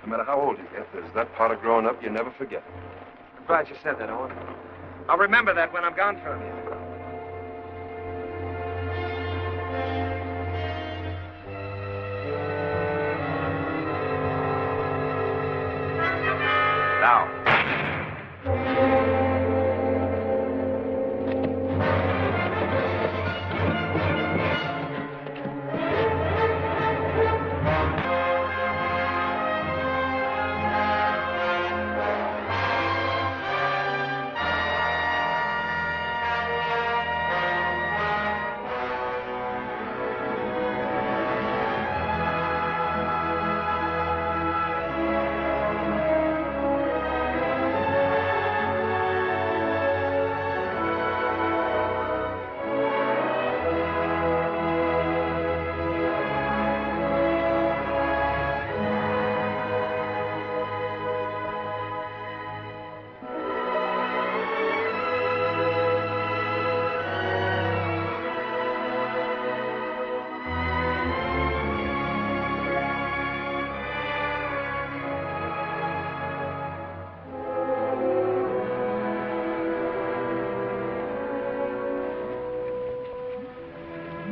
No matter how old you get, there's that part of growing up you never forget. I'm glad you said that, Owen. I'll remember that when I'm gone from you. Now.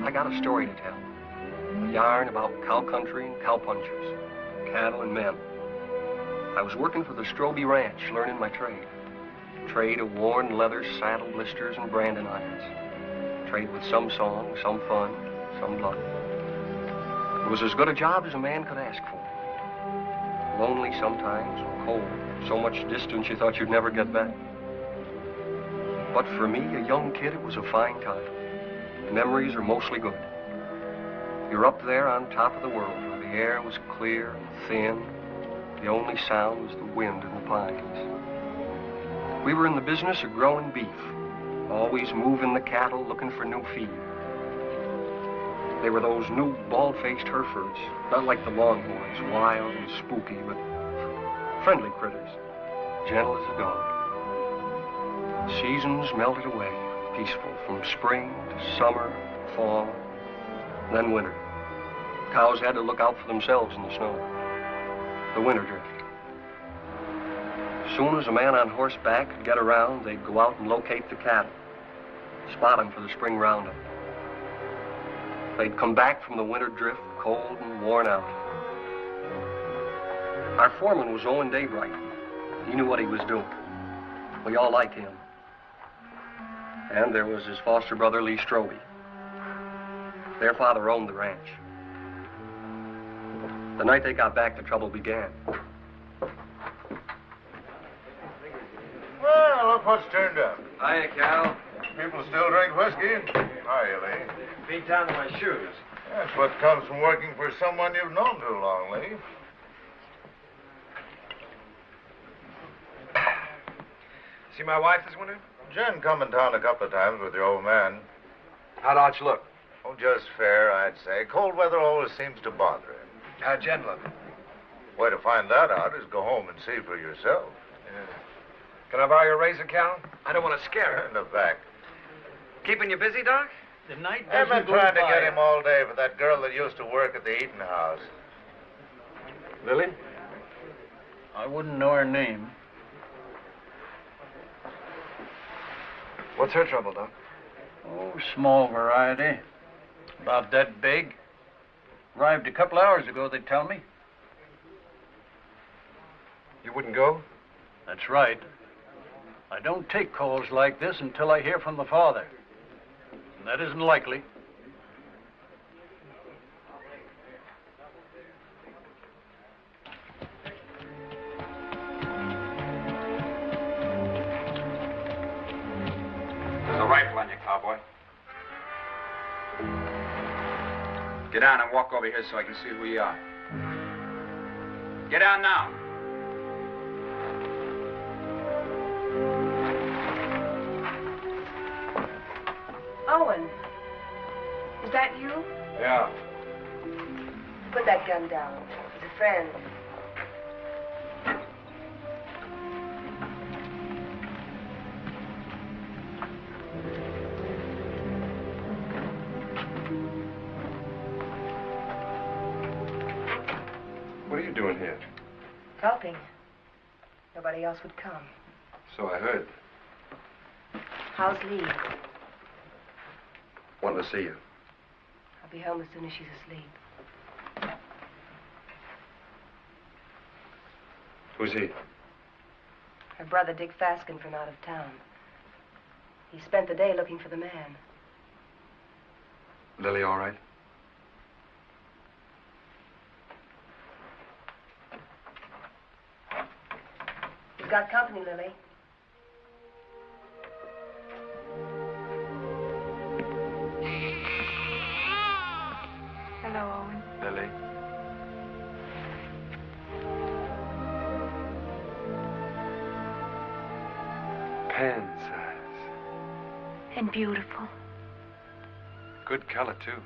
I got a story to tell. A yarn about cow country and cowpunchers, cattle and men. I was working for the Stroby Ranch, learning my trade. Trade of worn leather saddle blisters and branding irons. Trade with some song, some fun, some blood. It was as good a job as a man could ask for. Lonely sometimes, cold, so much distance you thought you'd never get back. But for me, a young kid, it was a fine time. The memories are mostly good. You're up there on top of the world where the air was clear and thin. The only sound was the wind in the pines. We were in the business of growing beef, always moving the cattle, looking for new feed. They were those new bald-faced Herefords, not like the Longhorns, wild and spooky, but friendly critters, gentle as a dog. The seasons melted away, peaceful, from spring to summer, fall, then winter. Cows had to look out for themselves in the snow. The winter drift. As soon as a man on horseback could get around, they'd go out and locate the cattle, spot them for the spring roundup. They'd come back from the winter drift, cold and worn out. Our foreman was Owen Daybright. He knew what he was doing. We all liked him. And there was his foster brother, Lee Stroby. Their father owned the ranch. The night they got back, the trouble began. Well, look what's turned up. Hiya, Cal. People still drink whiskey. Hiya, Lee. Beat down to my shoes. That's what comes from working for someone you've known too long, Lee. See my wife this winter? Jen come in town a couple of times with your old man. How'd Arch look? Oh, just fair, I'd say. Cold weather always seems to bother him. How'd Jen look? Way to find that out is go home and see for yourself. Yeah. Can I borrow your razor, Cal? I don't want to scare her. In the back. Keeping you busy, Doc? The night I've doesn't been go trying to by. get him all day for that girl that used to work at the eating house. Lily? I wouldn't know her name. What's her trouble, Doc? Oh, small variety. About that big. Arrived a couple hours ago, they tell me. You wouldn't go? That's right. I don't take calls like this until I hear from the father. And that isn't likely. There's a rifle on you, cowboy. Get down and walk over here so I can see who you are. Get down now. Owen, is that you? Yeah. Put that gun down. He's a friend. What are you doing here? Helping. Nobody else would come. So I heard. How's Lee? Wanting to see you. I'll be home as soon as she's asleep. Who's he? Her brother, Dick Faskin, from out of town. He spent the day looking for the man. Lily all right? You've got company, Lily. Hello, Owen. Lily. Pan size. And beautiful. Good color, too.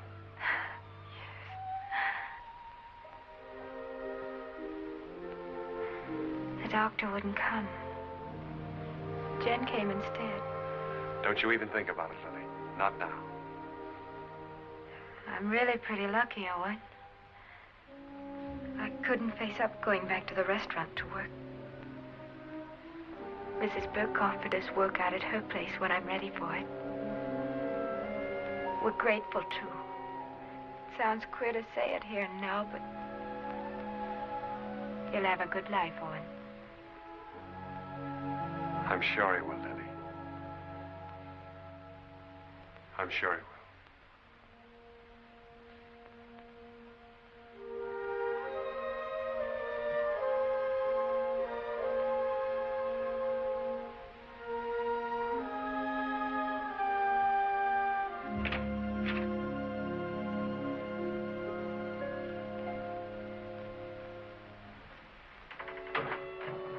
The doctor wouldn't come. Jen came instead. Don't you even think about it, Lily. Not now. I'm really pretty lucky, Owen. I couldn't face up going back to the restaurant to work. Mrs. Burke offered us work out at her place when I'm ready for it. We're grateful, too. It sounds queer to say it here and now, but you'll have a good life, Owen. I'm sure he will, Lily. I'm sure he will.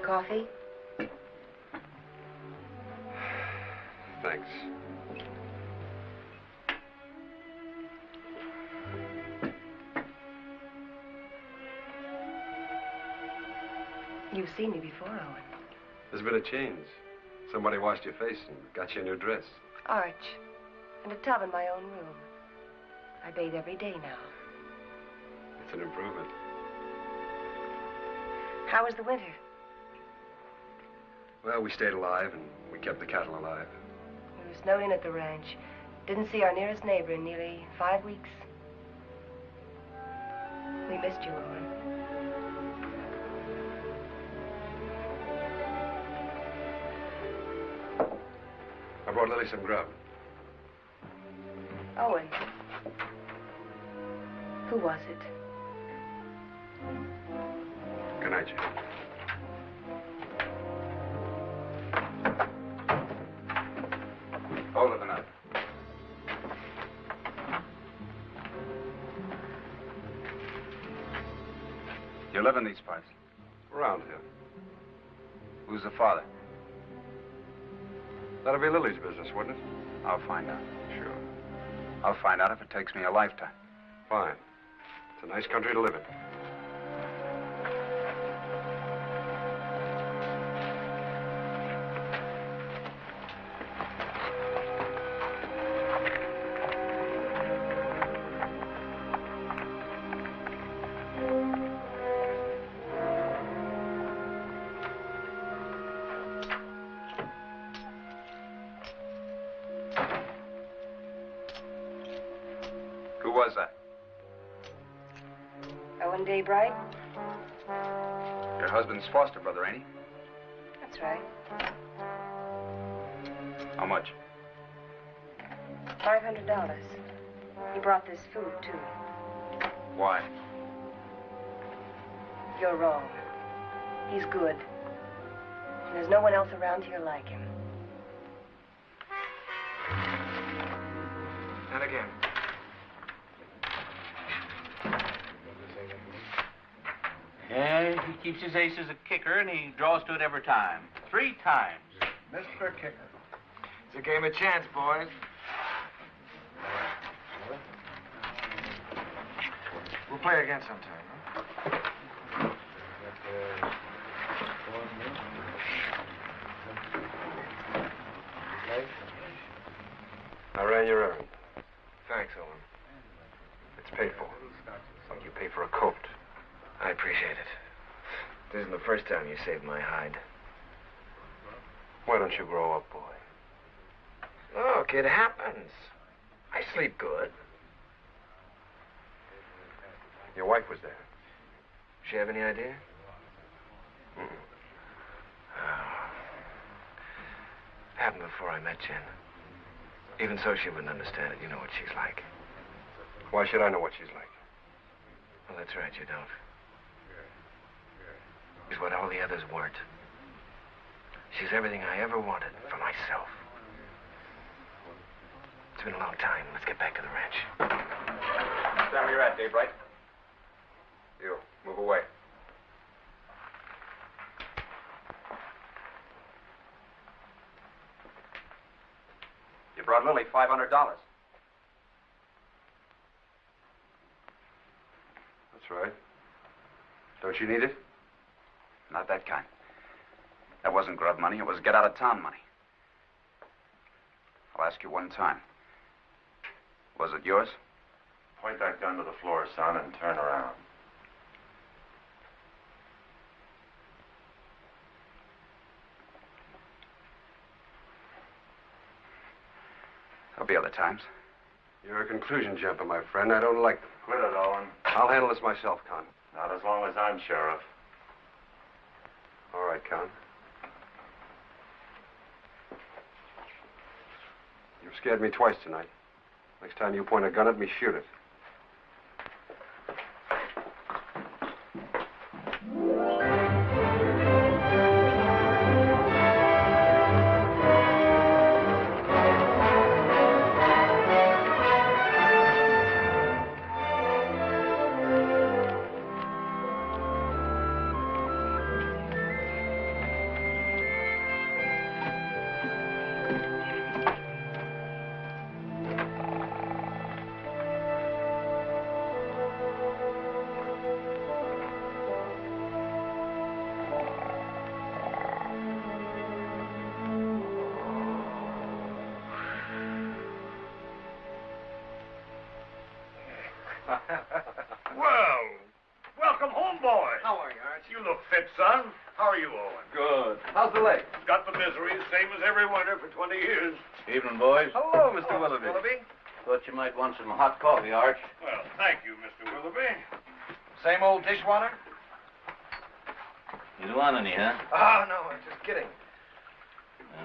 Coffee? Thanks. You've seen me before, Owen. There's been a change. Somebody washed your face and got you a new dress. Arch. And a tub in my own room. I bathe every day now. It's an improvement. How was the winter? Well, we stayed alive and we kept the cattle alive. We were snowed in at the ranch. Didn't see our nearest neighbor in nearly 5 weeks. We missed you, Owen. I brought Lily some grub. Owen. Who was it? Good night, Jane. Hold it the knife. You live in these parts? Around here. Who's the father? That'll be Lily's business, wouldn't it? I'll find out. Sure. I'll find out if it takes me a lifetime. Fine. It's a nice country to live in. Who was that? Owen Daybright? Your husband's foster brother, ain't he? That's right. How much? $500. He brought this food, too. Why? You're wrong. He's good. And there's no one else around here like him. And again. Yeah, he keeps his ace as a kicker, and he draws to it every time. 3 times. Mr. Kicker. It's a game of chance, boys. We'll play again sometime, huh? I ran your errand. Thanks, Owen. It's paid for. You pay for a coat. I appreciate it. This isn't the first time you saved my hide. Why don't you grow up, boy? Look, it happens. I sleep good. Your wife was there. She have any idea? Mm-mm. Happened before I met Jen. Even so, she wouldn't understand it. You know what she's like. Why should I know what she's like? Well, that's right, you don't. She's what all the others weren't. She's everything I ever wanted for myself. It's been a long time. Let's get back to the ranch. Stand where you're at, Dave, right? You, move away. You brought Lily $500. That's right. Don't you need it? Not that kind. That wasn't grub money. It was get-out-of-town money. I'll ask you one time. Was it yours? Point that gun to the floor, son, and turn around. There'll be other times. You're a conclusion jumper, my friend. I don't like them. Quit it, Owen. I'll handle this myself, Con. Not as long as I'm sheriff. All right, Con. You've scared me twice tonight. Next time you point a gun at me, shoot it. Well, welcome home, boy. How are you, Arch? You look fit, son. How are you, Owen? Good. How's the leg? Got the misery, same as every winter for 20 years. Evening, boys. Hello, Mr. Willoughby. Thought you might want some hot coffee, Arch. Well, thank you, Mr. Willoughby. Same old dishwater? You don't want any, huh? Oh, no, I'm just kidding.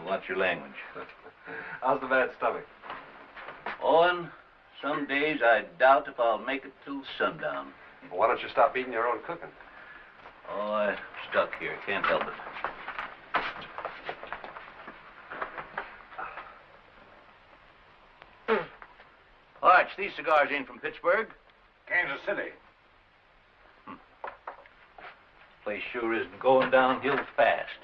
Watch your language. How's the bad stomach? Owen, some days I doubt if I'll make it till sundown. Well, why don't you stop eating your own cooking? Oh, I'm stuck here. Can't help it. Arch, these cigars ain't from Pittsburgh. Kansas City. Place sure isn't going downhill fast.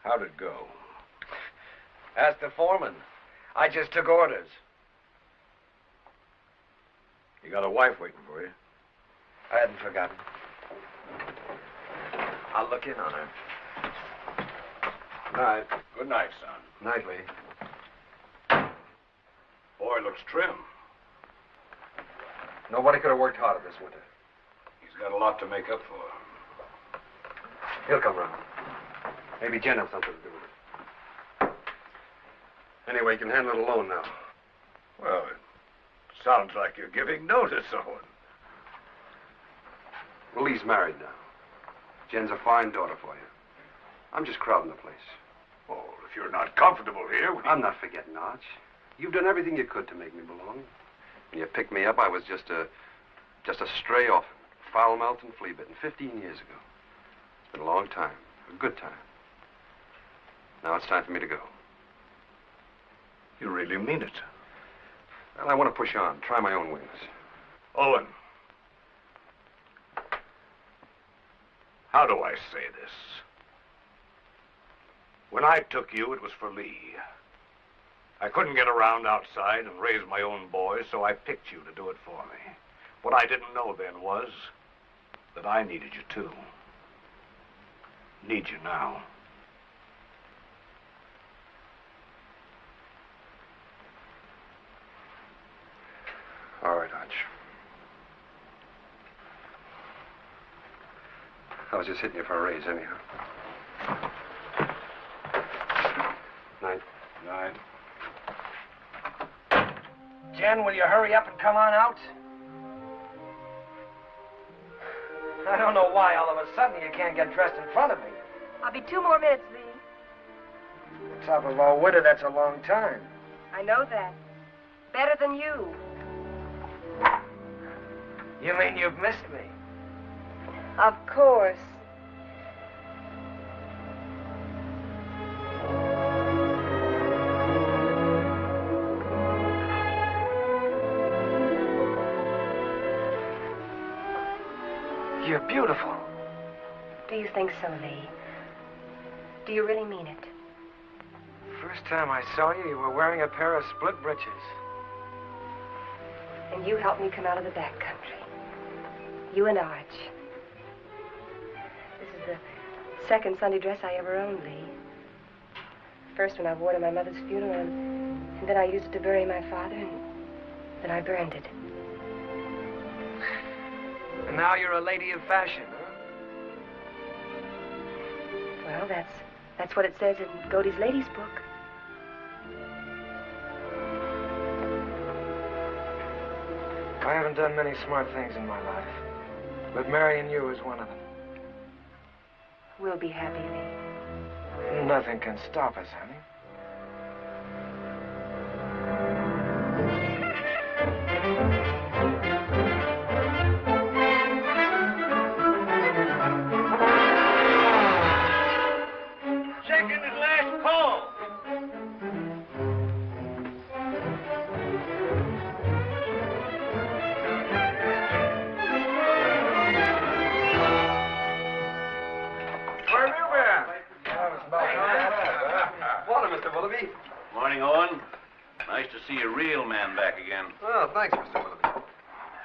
How'd it go? Ask the foreman. I just took orders. You got a wife waiting for you. I hadn't forgotten. I'll look in on her. Night. Good night, son. Nightly. Boy looks trim. Nobody could have worked harder this winter. He's got a lot to make up for. He'll come round. Maybe Jen has something to do with it. Anyway, you can handle it alone now. Well, it sounds like you're giving notice, Owen. Well, Lee's married now. Jen's a fine daughter for you. I'm just crowding the place. Oh, if you're not comfortable here, I'm not forgetting, Arch. You've done everything you could to make me belong. When you picked me up, I was just a stray orphan, foul-mouthed and flea-bitten, 15 years ago. It's been a long time, a good time. Now it's time for me to go. You really mean it. Well, I want to push on, try my own wings. Owen. How do I say this? When I took you, it was for Lee. I couldn't get around outside and raise my own boys, so I picked you to do it for me. What I didn't know then was that I needed you too. Need you now. All right, Arch. I was just hitting you for a raise, anyhow. Night. Night. Jen, will you hurry up and come on out? I don't know why all of a sudden you can't get dressed in front of me. I'll be 2 more minutes, Lee. On top of all winter, that's a long time. I know that. Better than you. You mean you've missed me? Of course. You're beautiful. Do you think so, Lee? Do you really mean it? First time I saw you, you were wearing a pair of split breeches. And you helped me come out of the back country. You and Arch. This is the second Sunday dress I ever owned, Lee. First one I wore to my mother's funeral, and then I used it to bury my father, and then I burned it. And now you're a lady of fashion, huh? Well, that's what it says in Godey's Ladies book. I haven't done many smart things in my life, but marrying you is one of them. We'll be happy, Lee. Nothing can stop us, honey. Second and last call. Where have you been? Morning, Mr. Willoughby. Morning, Owen. Nice to see a real man back again. Oh, thanks, Mr. Willoughby.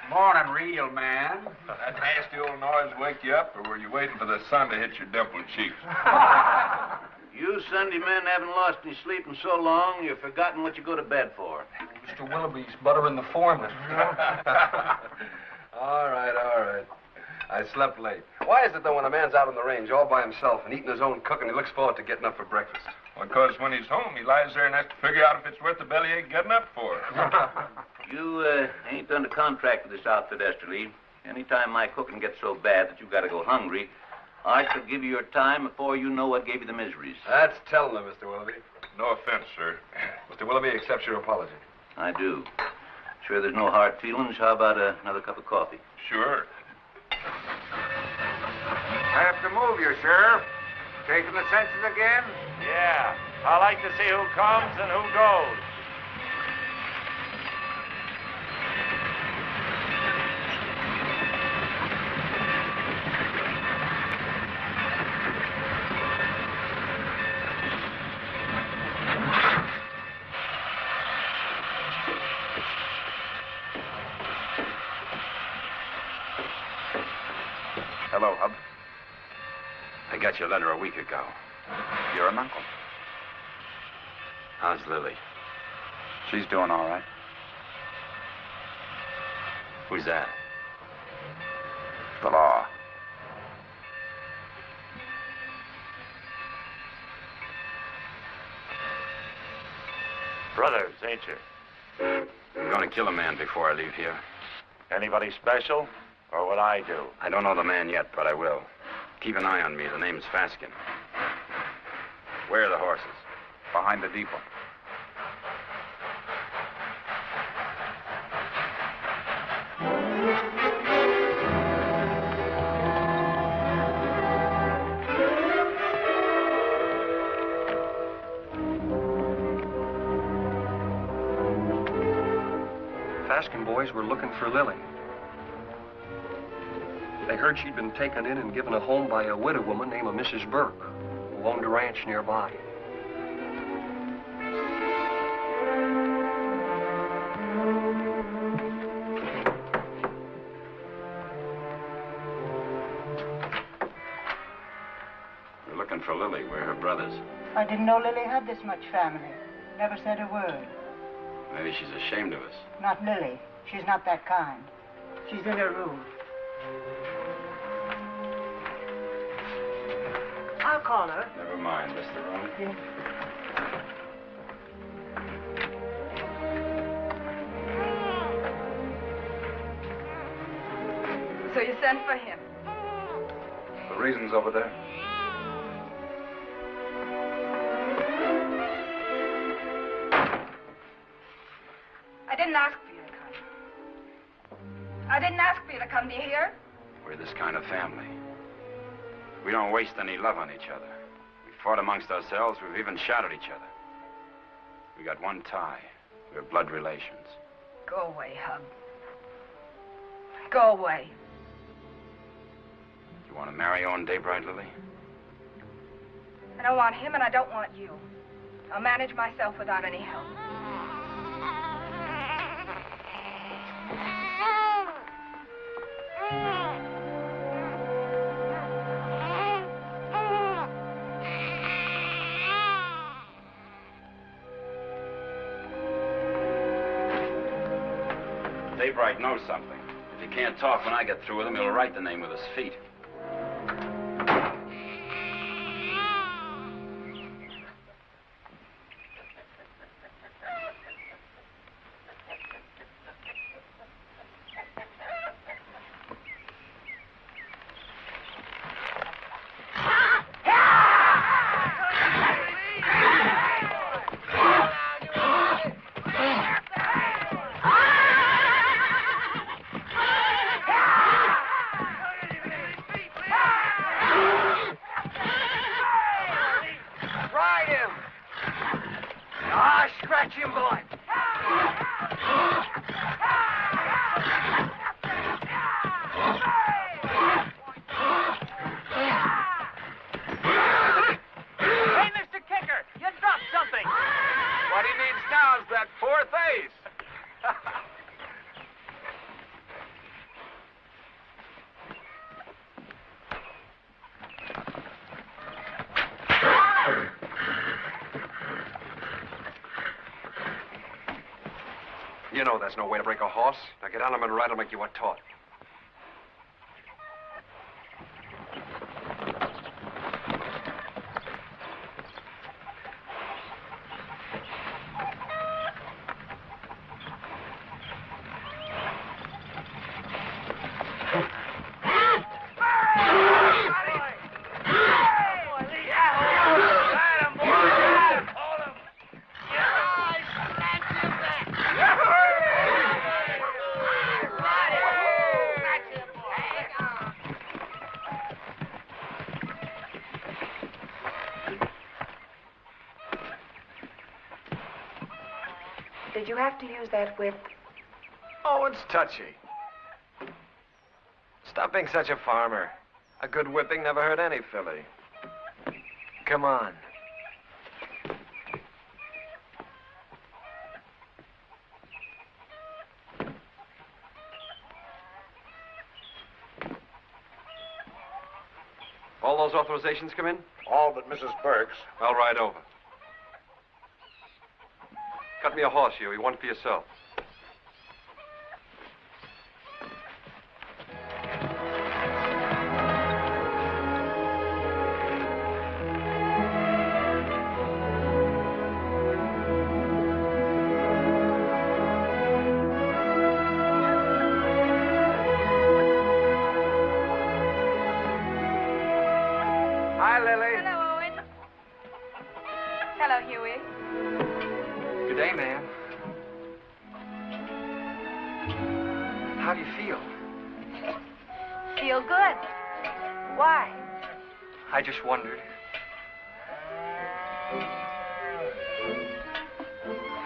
Morning, real man. That nasty old noise wake you up, or were you waiting for the sun to hit your dimpled cheeks? You Sunday men haven't lost any sleep in so long, you've forgotten what you go to bed for. Mr. Willoughby's buttering the foreman. All right. I slept late. Why is it, though, when a man's out on the range all by himself and eating his own cooking, he looks forward to getting up for breakfast? Because when he's home, he lies there and has to figure out if it's worth the bellyache getting up for. You ain't under contract with this outfit, Esther Lee. Anytime my cooking gets so bad that you've got to go hungry, I shall give you your time before you know what gave you the miseries. That's telling them, Mr. Willoughby. No offense, sir. Mr. Willoughby accepts your apology. I do. Sure there's no hard feelings. How about another cup of coffee? Sure. I have to move you, Sheriff. Taking the census again? Yeah. I like to see who comes and who goes. Hello, Hub. I got your letter a week ago. You're an uncle. How's Lily? She's doing all right. Who's that? The law. Brothers, ain't you? I'm going to kill a man before I leave here. Anybody special? Or what I do? I don't know the man yet, but I will. Keep an eye on me. The name's Faskin. Where are the horses? Behind the depot. Faskin boys were looking for Lily. They heard she'd been taken in and given a home by a widow woman named Mrs. Burke, who owned a ranch nearby. We're looking for Lily. We're her brothers. I didn't know Lily had this much family. Never said a word. Maybe she's ashamed of us. Not Lily. She's not that kind. She's in her room. call her. Never mind. Miss the room? Yeah. So you sent for him? The reason's over there. I didn't ask for you to come. I didn't ask for you to come. Do you hear? We're this kind of family. We don't waste any love on each other. We fought amongst ourselves. We've even shot at each other. We got one tie. We're blood relations. Go away, Hub. Go away. You want to marry Owen Daybright, Lily? I don't want him and I don't want you. I'll manage myself without any help. Daybright knows something. If he can't talk when I get through with him, he'll write the name with his feet. You know that's no way to break a horse. Now get on him and ride. I'll make you a taut. Did you have to use that whip? Oh, it's touchy. Stop being such a farmer. A good whipping never hurt any filly. Come on. All those authorizations come in? All but Mrs. Burke's. I'll ride over. Cut me a horse, you one for yourself. Hi, Lily. Hello, Owen. Hello, Huey. Good day, ma'am. How do you feel? Feel good. Why? I just wondered.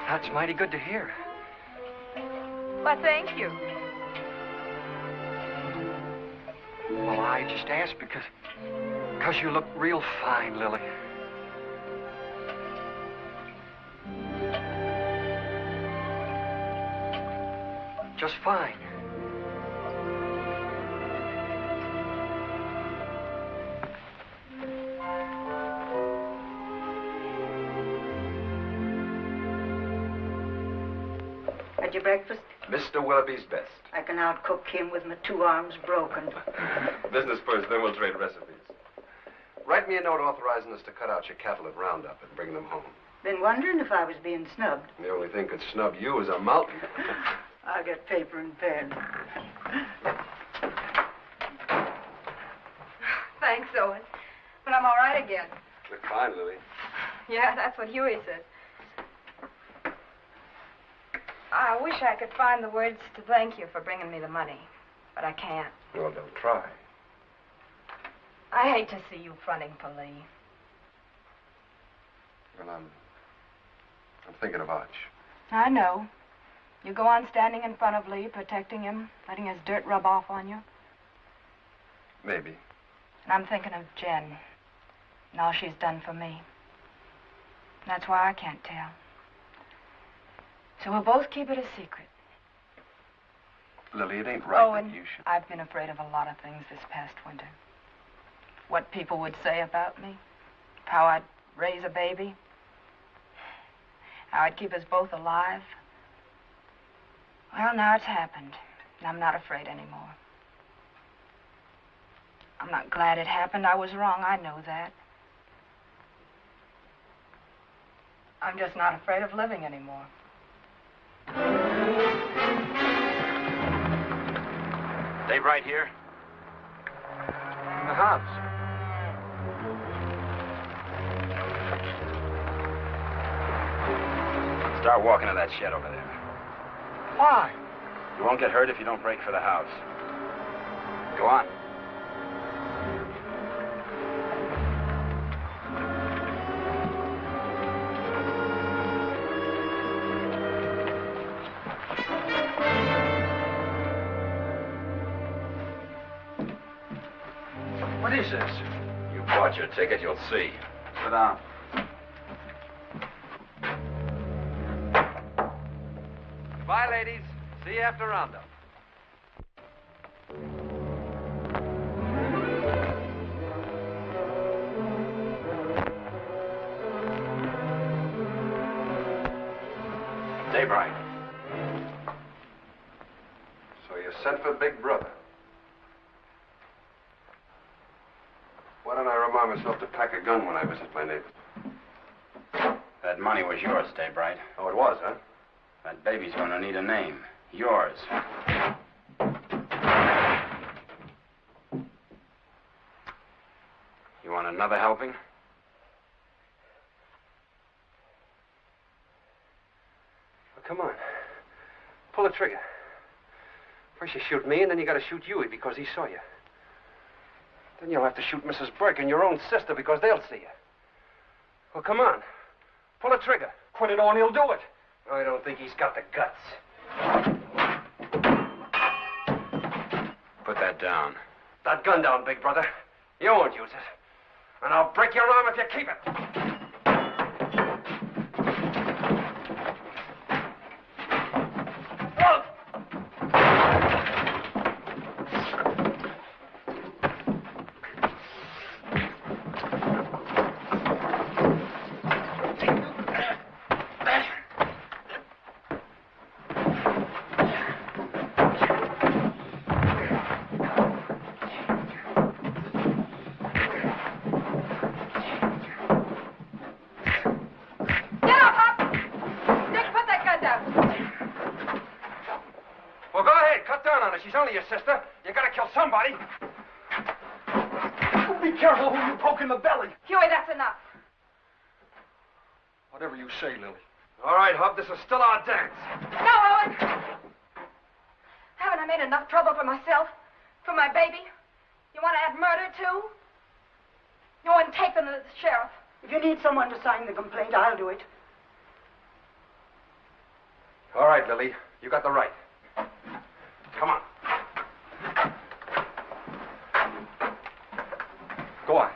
That's mighty good to hear. Why, thank you. Well, I just asked because you look real fine, Lily. Just fine. Had your breakfast? Mr. Willoughby's best. I can outcook him with my 2 arms broken. Business first, then we'll trade recipes. Write me a note authorizing us to cut out your cattle at Roundup and bring them home. Been wondering if I was being snubbed. The only thing could snub you is a mountain. I'll get paper and pen. Thanks, Owen. But I'm all right again. Look fine, Lily. Yeah, that's what Huey says. I wish I could find the words to thank you for bringing me the money, but I can't. Well, don't try. I hate to see you fronting for Lee. Well, I'm thinking of Arch. I know. You go on standing in front of Lee, protecting him, letting his dirt rub off on you. Maybe. And I'm thinking of Jen and all she's done for me. That's why I can't tell. So we'll both keep it a secret. Lily, it ain't right Owen, that you should... I've been afraid of a lot of things this past winter. What people would say about me, how I'd raise a baby, how I'd keep us both alive. Well, now it's happened, and I'm not afraid anymore. I'm not glad it happened. I was wrong. I know that. I'm just not afraid of living anymore. Dave right here? In the house. Start walking to that shed over there. Why? You won't get hurt if you don't break for the house. Go on. What is this? You bought your ticket, you'll see. Sit down. Bye, ladies. See you after Roundup. Daybright. So you sent for Big Brother. Why don't I remind myself to pack a gun when I visit my neighbors? That money was yours, Daybright. Oh, it was, huh? That baby's gonna need a name. Yours. You want another helping? Well, come on. Pull the trigger. First you shoot me, and then you gotta shoot Huey because he saw you. Then you'll have to shoot Mrs. Burke and your own sister because they'll see you. Well, come on. Pull the trigger. Put it on, he'll do it. I don't think he's got the guts. Put that down. That gun down, Big Brother. You won't use it. And I'll break your arm if you keep it. She's only your sister. You gotta kill somebody. Be careful who you poke in the belly. Huey, that's enough. Whatever you say, Lily. All right, Hub, this is still our dance. No, Owen. Haven't I made enough trouble for myself? For my baby? You want to add murder, too? Owen, take them to the sheriff. If you need someone to sign the complaint, I'll do it. All right, Lily. You got the right. Come on. Go on.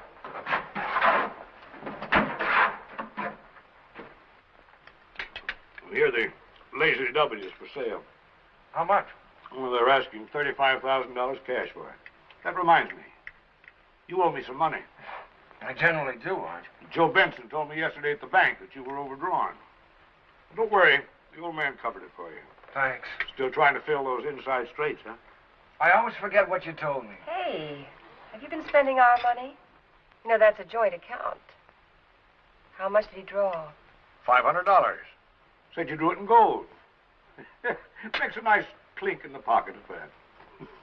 Here, the Lazy W is for sale. How much? Well, they're asking $35,000 cash for it. That reminds me. You owe me some money. I generally do, Arch. Joe Benson told me yesterday at the bank that you were overdrawn. Well, don't worry. The old man covered it for you. Thanks. Still trying to fill those inside straights, huh? I always forget what you told me. Hey, have you been spending our money? You know, that's a joint account. How much did he draw? $500. Said you drew it in gold. Makes a nice clink in the pocket at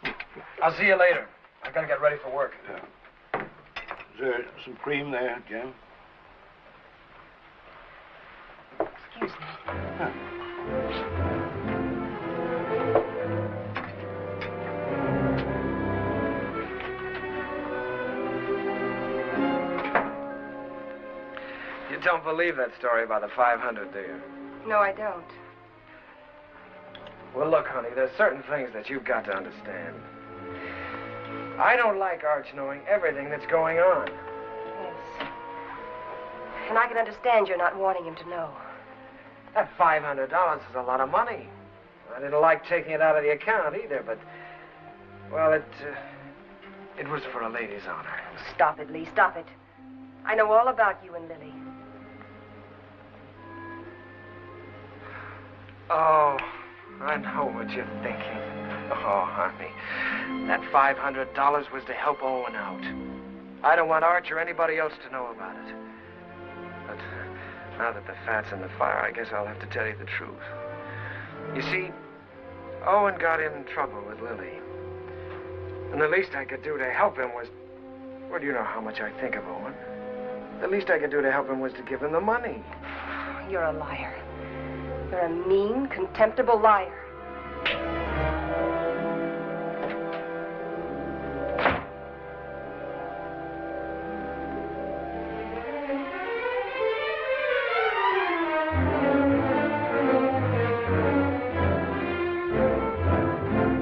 that. I'll see you later. I gotta get ready for work. Yeah. Is there some cream there, Jen? Excuse me. Huh. You don't believe that story about the 500, do you? No, I don't. Well, look, honey, there's certain things that you've got to understand. I don't like Arch knowing everything that's going on. Yes. And I can understand you're not wanting him to know. That $500 is a lot of money. I didn't like taking it out of the account either, but, well, it was for a lady's honor. Stop it, Lee, stop it. I know all about you and Lily. Oh, I know what you're thinking. Oh, honey, that $500 was to help Owen out. I don't want Arch or anybody else to know about it. But now that the fat's in the fire, I guess I'll have to tell you the truth. You see, Owen got in trouble with Lily. And the least I could do to help him was... Well, you know how much I think of Owen. The least I could do to help him was to give him the money. You're a liar. You're a mean, contemptible liar.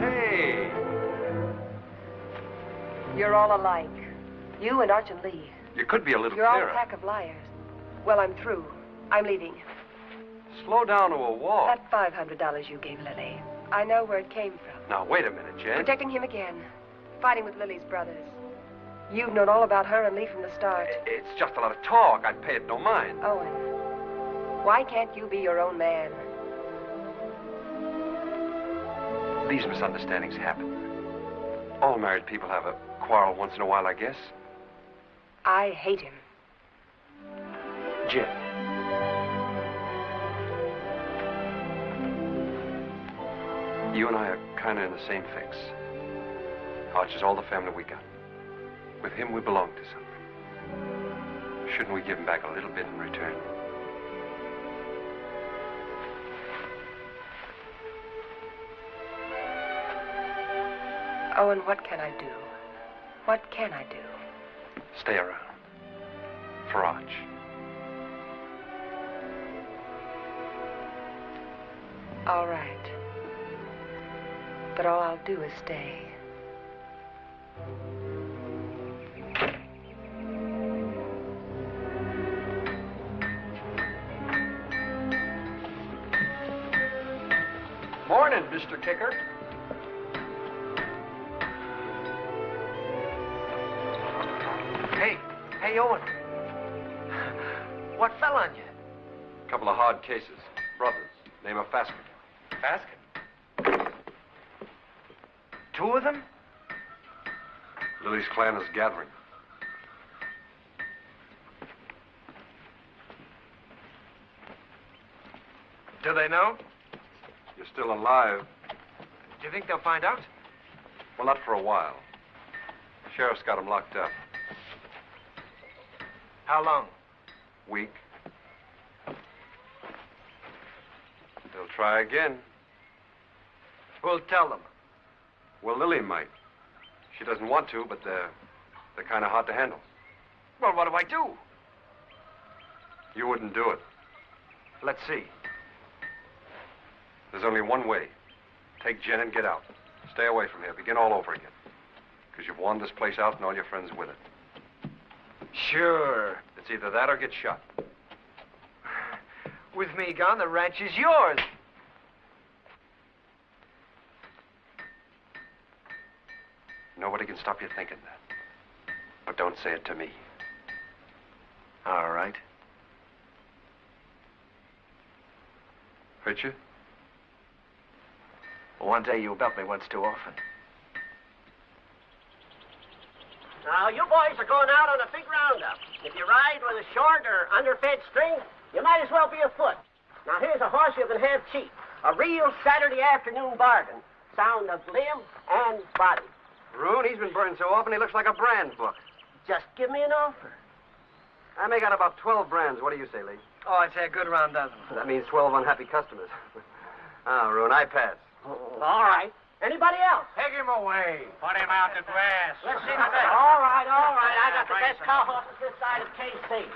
Hey! You're all alike. You and Arch and Lee. You could be a little You're all clearer. a pack of liars. Well, I'm through. I'm leaving. Slow down to a walk. That $500 you gave Lily, I know where it came from. Now, wait a minute, Jen. Protecting him again. Fighting with Lily's brothers. You've known all about her and Lee from the start. It's just a lot of talk. I'd pay it no mind. Owen, why can't you be your own man? These misunderstandings happen. All married people have a quarrel once in a while, I guess. I hate him. Jen. You and I are kind of in the same fix. Arch is all the family we got. With him, we belong to something. Shouldn't we give him back a little bit in return? Owen, what can I do? What can I do? Stay around. For Arch. All right. But all I'll do is stay. Morning, Mr. Kicker. Hey, Owen. What fell on you? A couple of hard cases. Brothers. Name of Faskin. Basket? Two of them? Lily's clan is gathering. Do they know? You're still alive. Do you think they'll find out? Well, not for a while. The sheriff's got him locked up. How long? Week. They'll try again. Who'll tell them? Well, Lily might. She doesn't want to, but they're kind of hard to handle. Well, what do I do? You wouldn't do it. Let's see. There's only one way. Take Jen and get out. Stay away from here. Begin all over again. Because you've won this place out and all your friends with it. Sure. It's either that or get shot. With me gone, the ranch is yours. Nobody can stop you thinking that. But don't say it to me. All right. Hurt you? One day you about me once too often. Now, you boys are going out on a big roundup. If you ride with a short or underfed string, you might as well be afoot. Now, here's a horse you can have cheap. A real Saturday afternoon bargain. Sound of limb and body. Rune, he's been burned so often he looks like a brand book. Just give me an offer. I make out about 12 brands. What do you say, Lee? Oh, I'd say a good round dozen. That means 12 unhappy customers. Rune, I pass. All right. Anybody else? Take him away. Put him out to grass. Let's see the best. All right. I got the best cow horses this side of KC.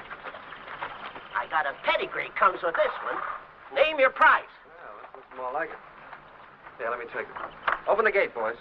I got a pedigree comes with this one. Name your price. Well, this looks more like it. Yeah, let me take it. Open the gate, boys.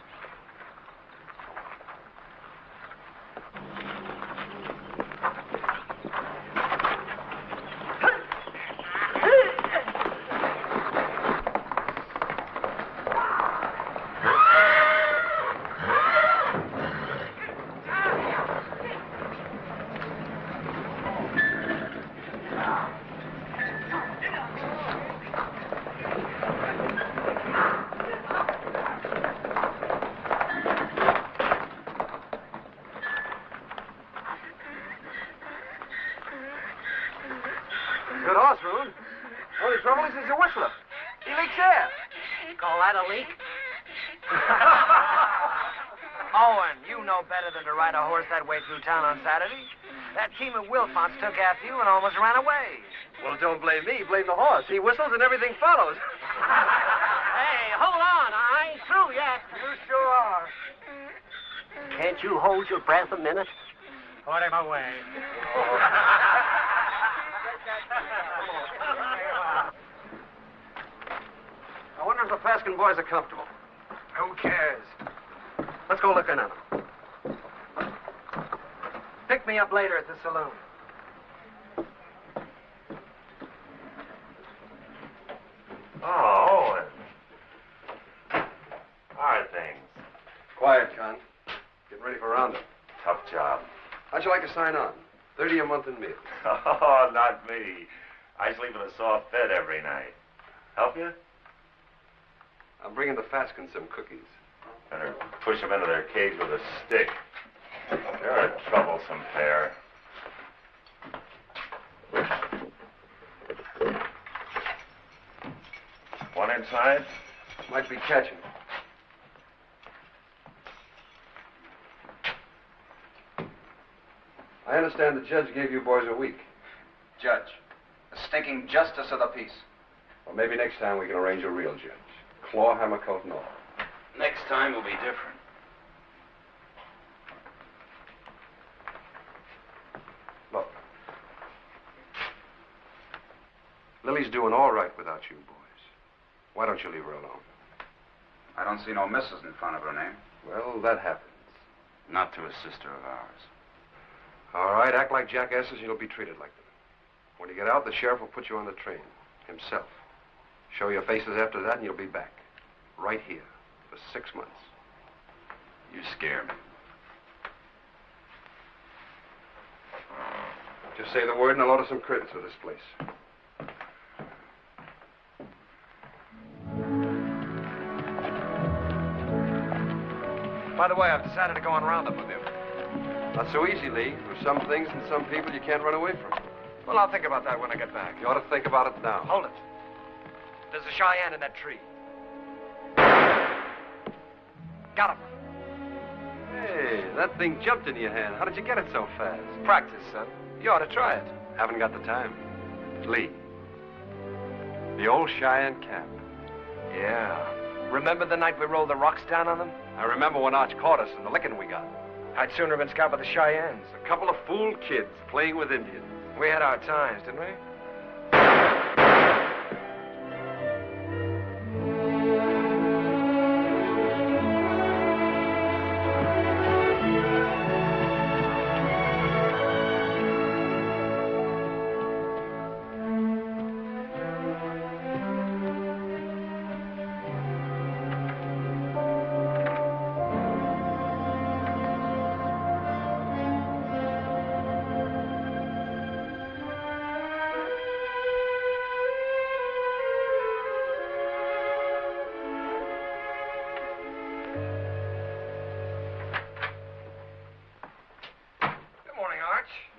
Good horse, Rune. Only trouble is he's a whistler. He leaks air. Call that a leak? Owen, you know better than to ride a horse that way through town on Saturday. That Keeman Wilfonts took after you and almost ran away. Well, don't blame me. Blame the horse. He whistles and everything follows. Hey, hold on. I ain't through yet. You sure are. Can't you hold your breath a minute? Put him away. I wonder if the Paskin boys are comfortable. Who cares? Let's go look in on them. Pick me up later at the saloon. Oh, Owen. How are things? Quiet, Con. Getting ready for roundup. Tough job. How'd you like to sign on? 30 a month in meals. Oh, not me. I sleep in a soft bed every night. Help you? I'm bringing the Faskins some cookies. Better push them into their cage with a stick. They're a troublesome pair. One inside? Might be catching. I understand the judge gave you boys a week. Judge, the stinking justice of the peace. Well, maybe next time we can arrange a real judge. Claw, hammer, coat, and all. Next time will be different. Look. Lily's doing all right without you boys. Why don't you leave her alone? I don't see no missus in front of her name. Well, that happens. Not to a sister of ours. All right, act like jackasses and you'll be treated like them. When you get out, the sheriff will put you on the train. Himself. Show your faces after that and you'll be back. Right here. For 6 months. You scare me. Just say the word and I'll order some curtains for this place. By the way, I've decided to go on roundup with you. Not so easy, Lee. There's some things and some people you can't run away from. Well, I'll think about that when I get back. You ought to think about it now. Hold it. There's a Cheyenne in that tree. Got him. Hey, that thing jumped in your hand. How did you get it so fast? Practice, son. You ought to try it. Haven't got the time. Lee. The old Cheyenne camp. Yeah. Remember the night we rolled the rocks down on them? I remember when Arch caught us and the licking we got. I'd sooner have been scalped by the Cheyennes. A couple of fooled kids playing with Indians. We had our times, didn't we?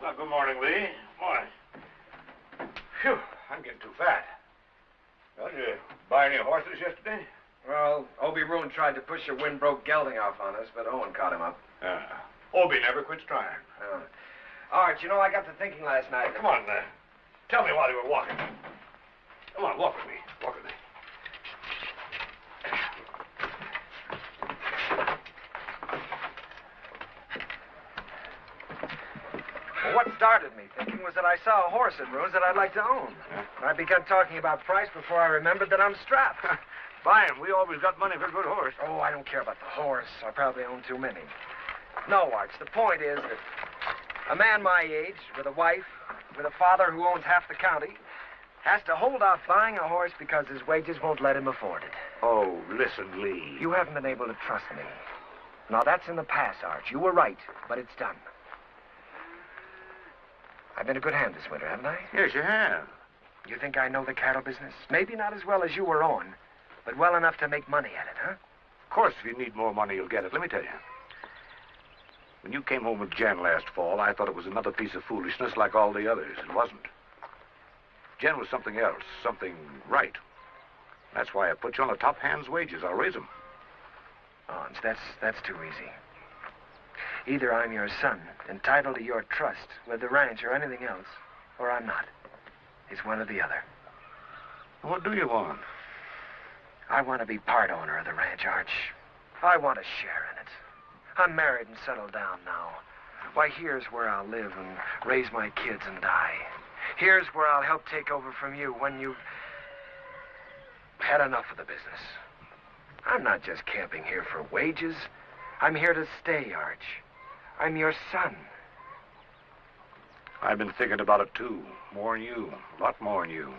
Well, good morning, Lee. Morning. Phew, I'm getting too fat. Well, did you buy any horses yesterday? Well, Obie Roon tried to push a wind-broke gelding off on us, but Owen caught him up. Obie never quits trying. Arch, you know, I got to thinking last night. Come on, tell me while you were walking. Come on, walk with me. Walk with me. Well, what started me thinking was that I saw a horse at Roon's that I'd like to own. I began talking about price before I remembered that I'm strapped. Buy him. We always got money for a good horse. Oh, I don't care about the horse. I probably own too many. No, Arch, the point is that a man my age, with a wife, with a father who owns half the county, has to hold off buying a horse because his wages won't let him afford it. Oh, listen, Lee. You haven't been able to trust me. Now, that's in the past, Arch. You were right, but it's done. I've been a good hand this winter, haven't I? Yes, you have. You think I know the cattle business? Maybe not as well as you or Owen, but well enough to make money at it, huh? Of course, if you need more money, you'll get it. Let me tell you. When you came home with Jen last fall, I thought it was another piece of foolishness like all the others. It wasn't. Jen was something else, something right. That's why I put you on a top hand's wages. I'll raise them. Oh, that's too easy. Either I'm your son, entitled to your trust with the ranch or anything else, or I'm not. It's one or the other. What do you want? I want to be part owner of the ranch, Arch. I want a share in it. I'm married and settled down now. Why, here's where I'll live and raise my kids and die. Here's where I'll help take over from you when you've had enough of the business. I'm not just camping here for wages. I'm here to stay, Arch. I'm your son. I've been thinking about it, too. More than you. A lot more than you.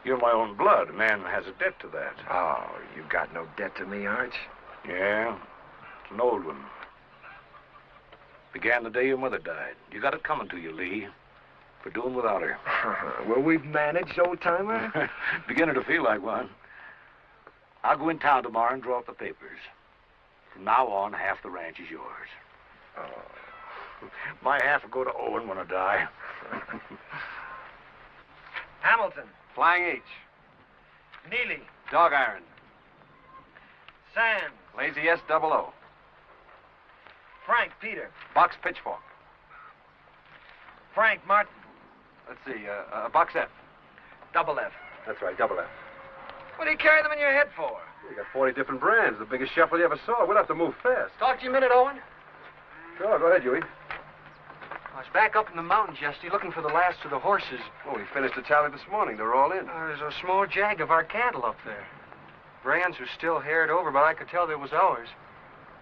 You're my own blood. A man has a debt to that. Oh, you've got no debt to me, Arch. Yeah, it's an old one. Began the day your mother died. You got it coming to you, Lee. For doing without her. Well, we've managed, old-timer. Beginning to feel like one. I'll go in town tomorrow and draw up the papers. From now on, half the ranch is yours. Oh. My half will go to Owen when I die. Hamilton. Flying H. Neely. Dog Iron. Sam. Lazy S-00. Frank Peter. Box Pitchfork. Frank Martin. Let's see, Box F. Double F. That's right, double F. What do you carry them in your head for? You got 40 different brands, the biggest shuffle you ever saw. We'll have to move fast. Talk to you a minute, Owen. Sure, go ahead, Huey. I was back up in the mountains yesterday looking for the last of the horses. Oh, we finished the tally this morning. They're all in. There's a small jag of our cattle up there. Brands were still haired over, but I could tell they was ours.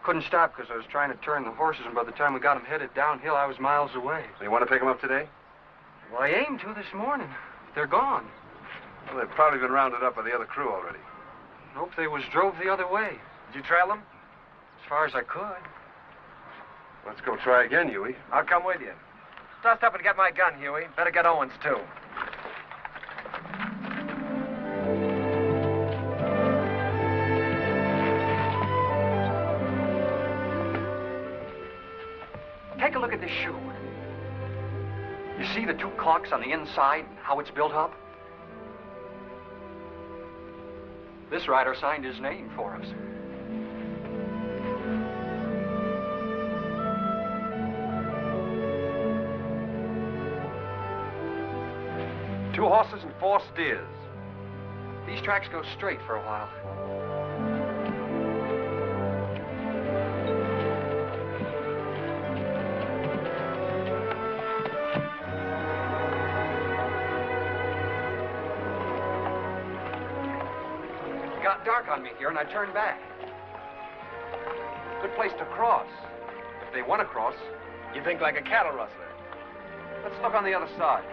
Couldn't stop because I was trying to turn the horses, and by the time we got them headed downhill, I was miles away. So you want to pick them up today? Well, I aimed to this morning. They're gone. Well, they've probably been rounded up by the other crew already. Nope, they was drove the other way. Did you trail them? As far as I could. Let's go try again, Huey. I'll come with you. Dust up and get my gun, Huey. Better get Owen's, too. Take a look at this shoe. You see the two clocks on the inside and how it's built up? This rider signed his name for us. Two horses and 4 steers. These tracks go straight for a while. It got dark on me here, and I turned back. Good place to cross. If they want to cross. You think like a cattle rustler. Let's look on the other side.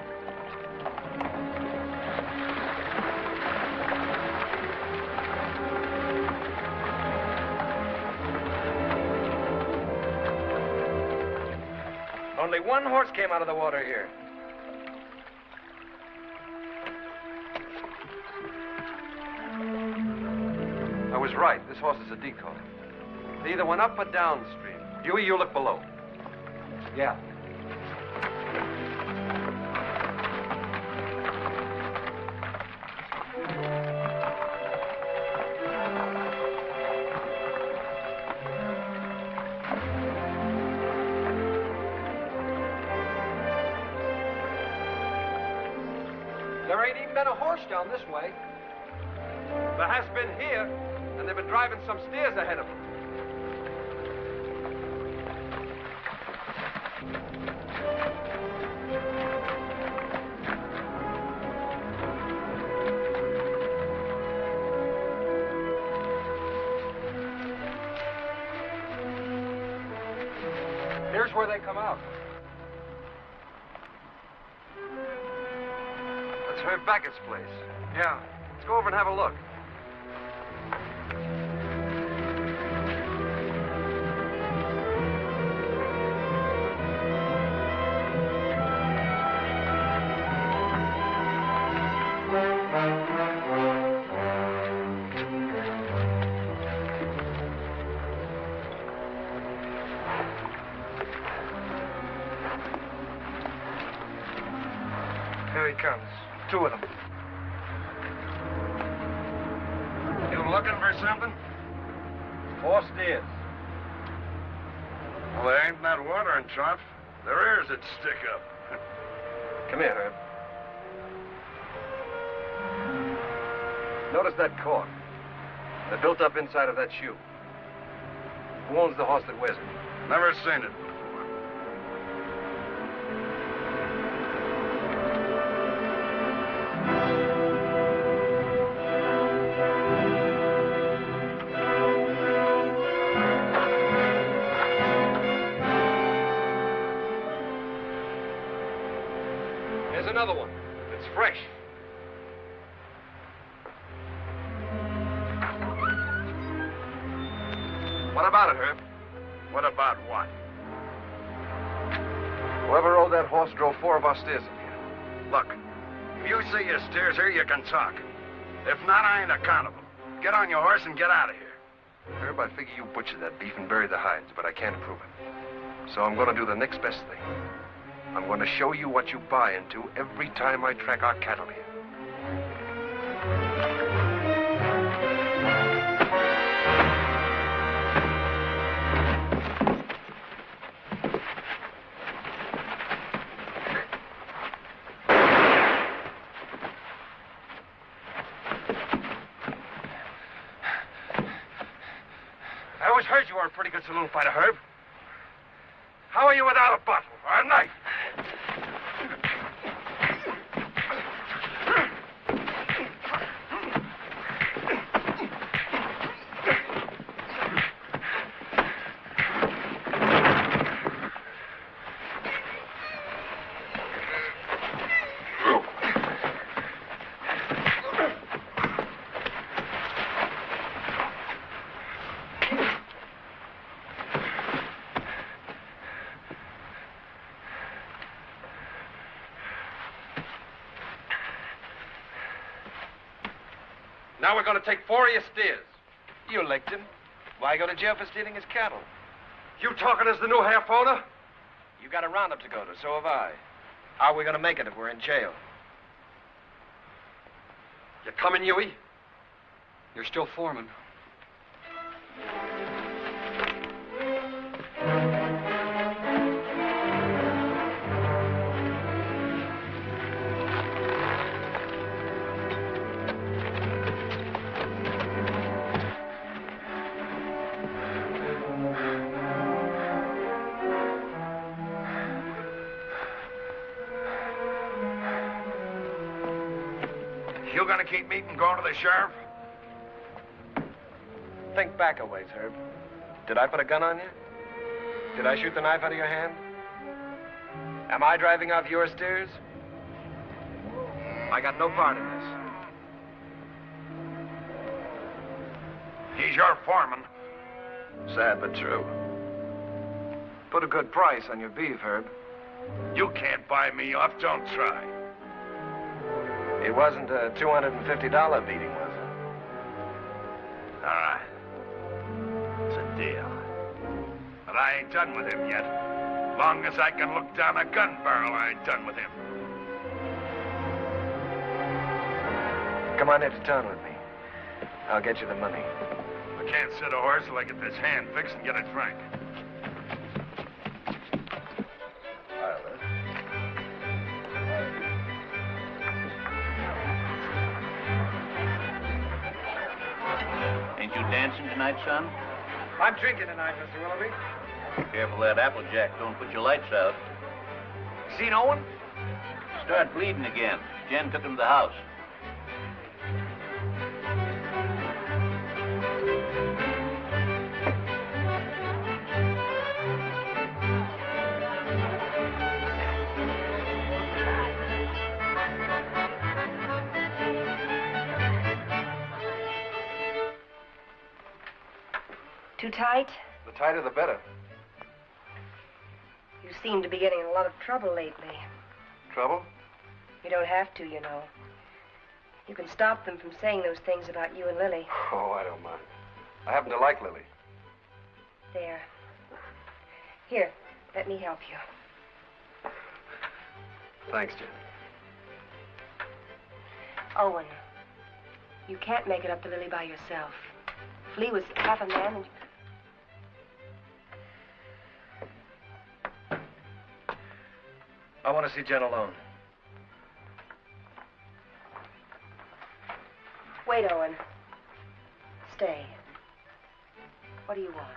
Only one horse came out of the water here. I was right. This horse is a decoy. They either went up or downstream. Huey, you look below. Yeah. There ain't even been a horse down this way. There has been here, and they've been driving some steers ahead of them. Here's where they come out. That's Herb Beckett's place. Yeah. Let's go over and have a look. Here he comes. Two of them. You looking for something? 4 steers. Well, there ain't that watering trough. Their ears would stick up. Come here, Herb. Notice that cord. They're built up inside of that shoe. Who owns the horse that wears it? Never seen it before. Here's another one. It's fresh. What about it, Herb? What about what? Whoever rode that horse drove 4 of our steers in here. Look, if you see your steers here, you can talk. If not, I ain't accountable. Get on your horse and get out of here. Herb, I figure you butchered that beef and buried the hides, but I can't prove it. So I'm going to do the next best thing. I'm going to show you what you buy into every time I track our cattle here. I always heard you were a pretty good saloon fighter, Herb. How are you without a bottle or a knife? Now we're going to take 4 of your steers. You licked him. Why go to jail for stealing his cattle? You talking as the new half owner? You got a roundup to go to, so have I. How are we going to make it if we're in jail? You coming, Huey? You're still foreman. You gonna keep meeting going to the sheriff? Think back a ways, Herb. Did I put a gun on you? Did I shoot the knife out of your hand? Am I driving off your steers? I got no part in this. He's your foreman. Sad but true. Put a good price on your beef, Herb. You can't buy me off. Don't try. It wasn't a $250 beating, was it? All right. It's a deal. But I ain't done with him yet. Long as I can look down a gun barrel, I ain't done with him. Come on into town with me. I'll get you the money. I can't sit a horse till I get this hand fixed and get it frank. dancing tonight, son? I'm drinking tonight, Mr. Willoughby. Careful that Applejack don't put your lights out. Seen Owen? Start bleeding again. Jen took him to the house. Too tight? The tighter, the better. You seem to be getting in a lot of trouble lately. Trouble? You don't have to, you know. You can stop them from saying those things about you and Lily. Oh, I don't mind. I happen to like Lily. There. Here, let me help you. Thanks, Jen. Owen, you can't make it up to Lily by yourself. Flea was half a man and... I want to see Jen alone. Wait, Owen. Stay. What do you want?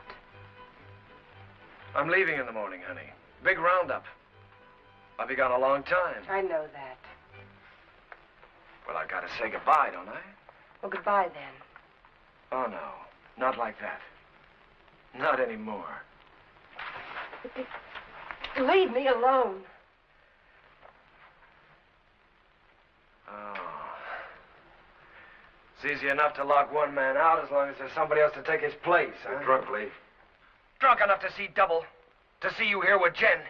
I'm leaving in the morning, honey. Big roundup. I'll be gone a long time. I know that. Well, I gotta say goodbye, don't I? Well, goodbye then. Oh, no. Not like that. Not anymore. Leave me alone. Oh. It's easy enough to lock one man out as long as there's somebody else to take his place, huh? Drunk, Lee. Drunk enough to see double. To see you here with Jen.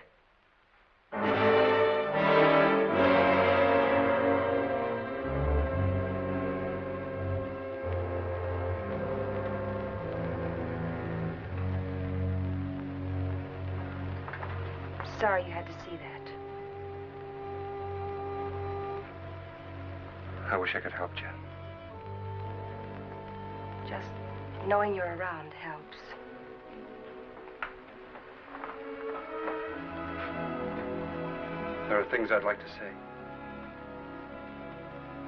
Sorry you had to see that. I wish I could help, Jen. Just knowing you're around helps. There are things I'd like to say.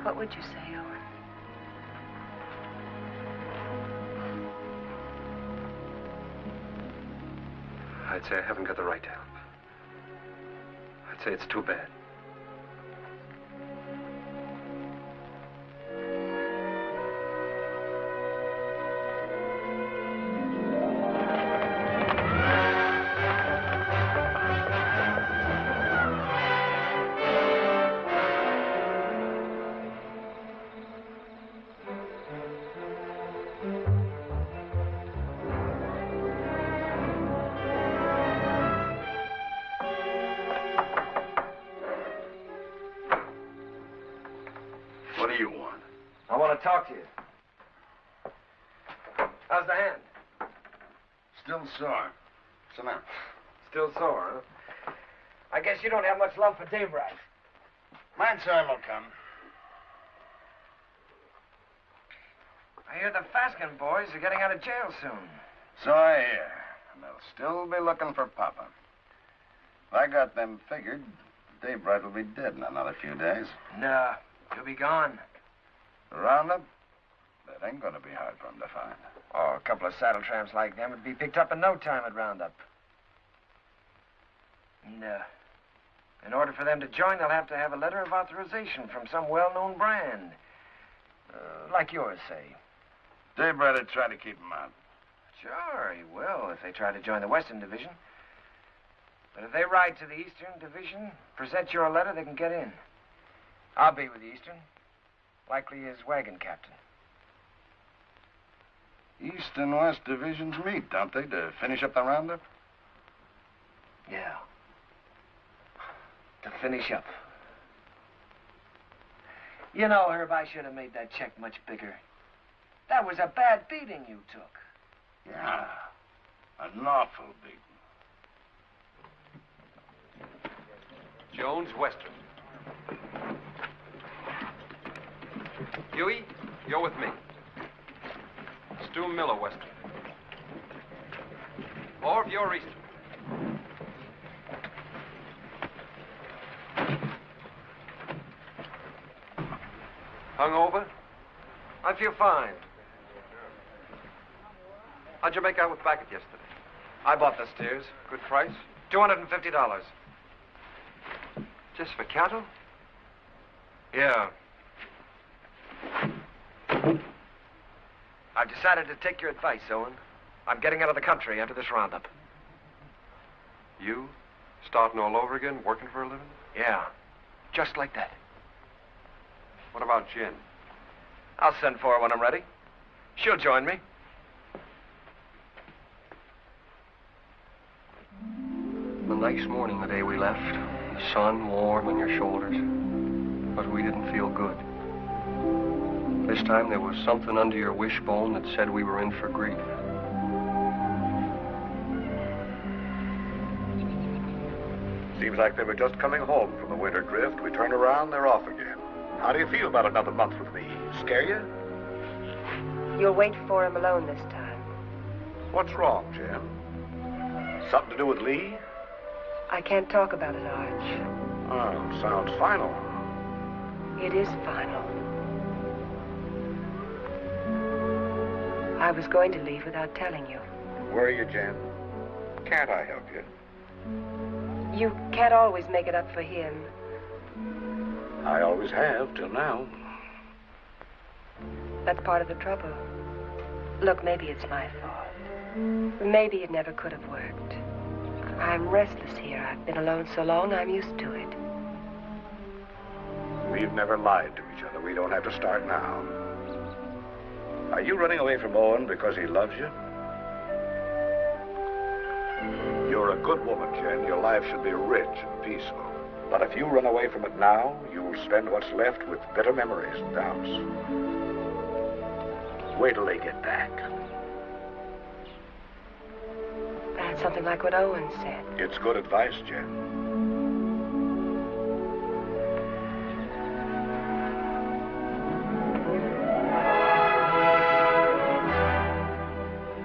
What would you say, Owen? I'd say I haven't got the right to help. I'd say it's too bad. What do you want? I want to talk to you. How's the hand? Still sore. Sit down. Still sore, huh? I guess you don't have much love for Dave Wright. My time will come. I hear the Faskin boys are getting out of jail soon. So I hear. And they'll still be looking for Papa. If I got them figured, Dave Bright will be dead in another few days. Nah, he'll be gone. The roundup? That ain't gonna be hard for him to find. Oh, a couple of saddle tramps like them would be picked up in no time at roundup. And, in order for them to join, they'll have to have a letter of authorization from some well-known brand. Like yours, say. Dave Bright would try to keep him out. Sure, he will, if they try to join the Western Division. But if they ride to the Eastern Division, present your letter, they can get in. I'll be with the Eastern. Likely his wagon captain. East and West divisions meet, don't they, to finish up the roundup? Yeah. To finish up. You know, Herb, I should have made that check much bigger. That was a bad beating you took. Yeah. An awful beating. Jones, Western. Huey, you're with me. Stu Miller, Western. Orv, you're Eastern. Hungover? I feel fine. How'd you make out with Backett yesterday? I bought the steers. Good price. $250. Just for cattle? Yeah. I've decided to take your advice, Owen. I'm getting out of the country after this roundup. You? Starting all over again, working for a living? Yeah. Just like that. What about Jen? I'll send for her when I'm ready. She'll join me. The nice morning the day we left, the sun warm on your shoulders, but we didn't feel good. This time there was something under your wishbone that said we were in for grief. Seems like they were just coming home from the winter drift. We turn around, they're off again. How do you feel about another month with me? Scare you? You'll wait for him alone this time. What's wrong, Jen? Something to do with Lee? I can't talk about it, Arch. Oh, sounds final. It is final. I was going to leave without telling you. Were you, Jen? Can't I help you? You can't always make it up for him. I always have, till now. That's part of the trouble. Look, maybe it's my fault. Maybe it never could have worked. I'm restless here. I've been alone so long, I'm used to it. We've never lied to each other. We don't have to start now. Are you running away from Owen because he loves you? You're a good woman, Jen. Your life should be rich and peaceful. But if you run away from it now, you'll spend what's left with bitter memories and doubts. Wait till they get back. That's something like what Owen said. It's good advice, Jen.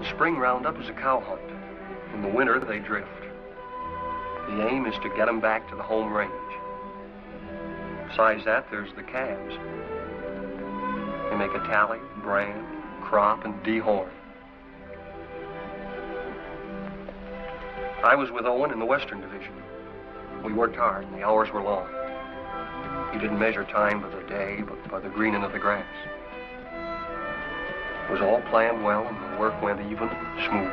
The spring roundup is a cow hunt. In the winter, they drift. The aim is to get them back to the home range. Besides that, there's the calves. They make a tally, brand, crop, and dehorn. I was with Owen in the Western Division. We worked hard, and the hours were long. He didn't measure time by the day, but by the greening of the grass. It was all planned well, and the work went even, smooth.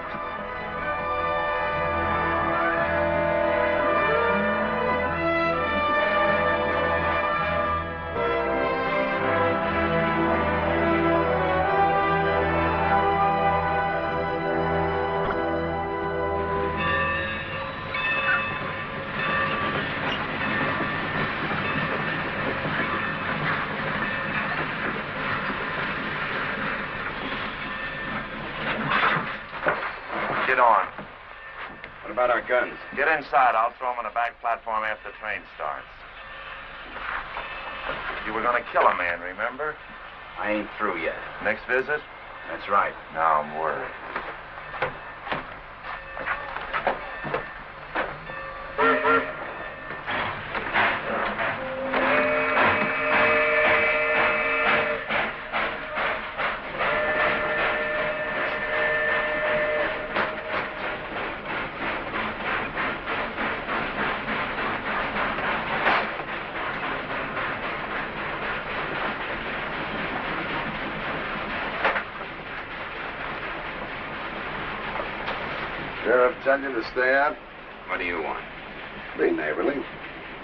Guns. Get inside. I'll throw them on the back platform after the train starts. You were going to kill a man, remember? I ain't through yet. Next visit? That's right. Now I'm worried. Sheriff tell you to stay out? What do you want? Be neighborly.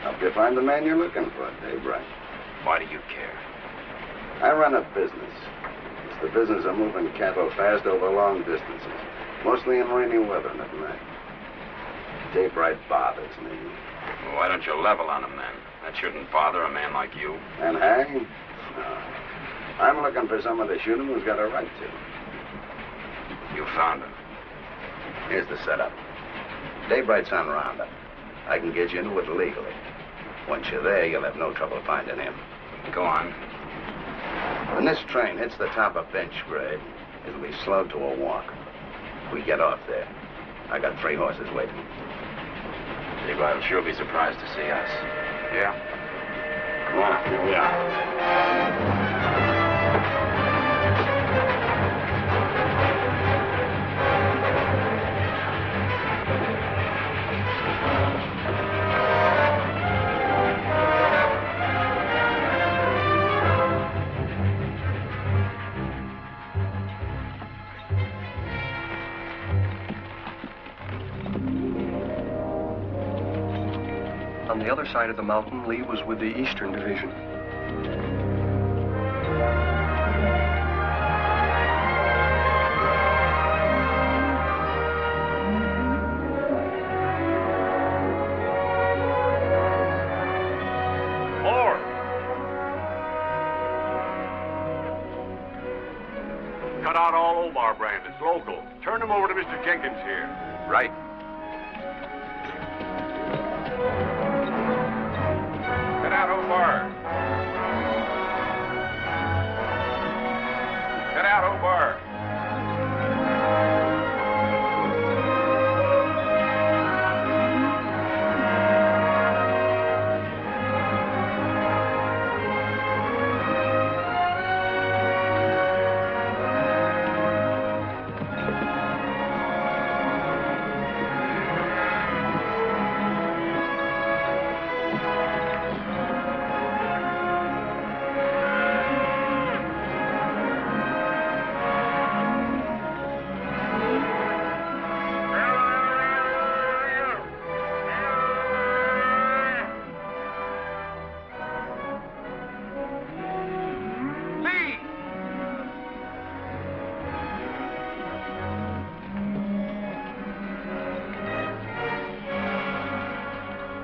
Help you find the man you're looking for, Daybreak. Why do you care? I run a business. It's the business of moving cattle fast over long distances, mostly in rainy weather and at night. Daybreak bothers me. Well, why don't you level on him then? That shouldn't bother a man like you. And hang? No. I'm looking for someone to shoot him who's got a right to. You found him. Here's the setup. Daybreak's on roundup. I can get you into it legally. Once you're there, you'll have no trouble finding him. Go on. When this train hits the top of bench grade, it'll be slowed to a walk. We get off there. I got 3 horses waiting. Daybreak will sure be surprised to see us. Yeah? Come on, here we are. On the other side of the mountain, Lee was with the Eastern Division. Cut out all Omar brand. It's local. Turn them over to Mr. Jenkins here. Right. Cut out Omar. Cut out Omar.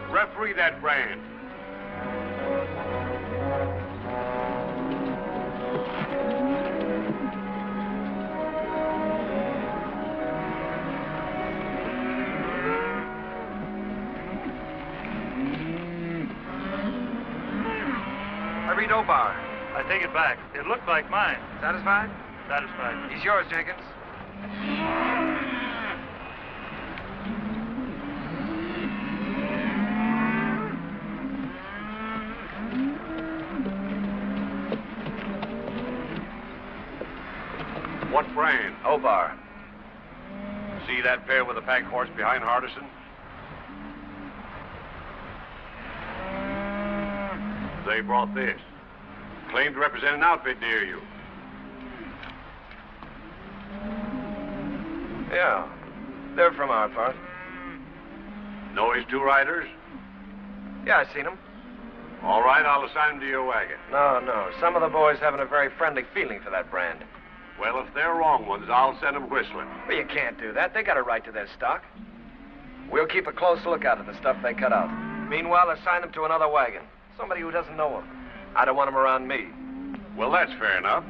Referee that brand. I read Obar. I take it back. It looked like mine. Satisfied? Satisfied. He's yours, Jenkins. What brand? Obar. See that pair with the pack horse behind Hardison? They brought this. Claim to represent an outfit near you. Yeah. They're from our part. Know his two riders? Yeah, I seen them. All right, I'll assign them to your wagon. No. Some of the boys haven't a very friendly feeling for that brand. Well, if they're wrong ones, I'll send them whistling. Well, you can't do that. They got a right to their stock. We'll keep a close lookout at the stuff they cut out. Meanwhile, assign them to another wagon. Somebody who doesn't know them. I don't want them around me. Well, that's fair enough.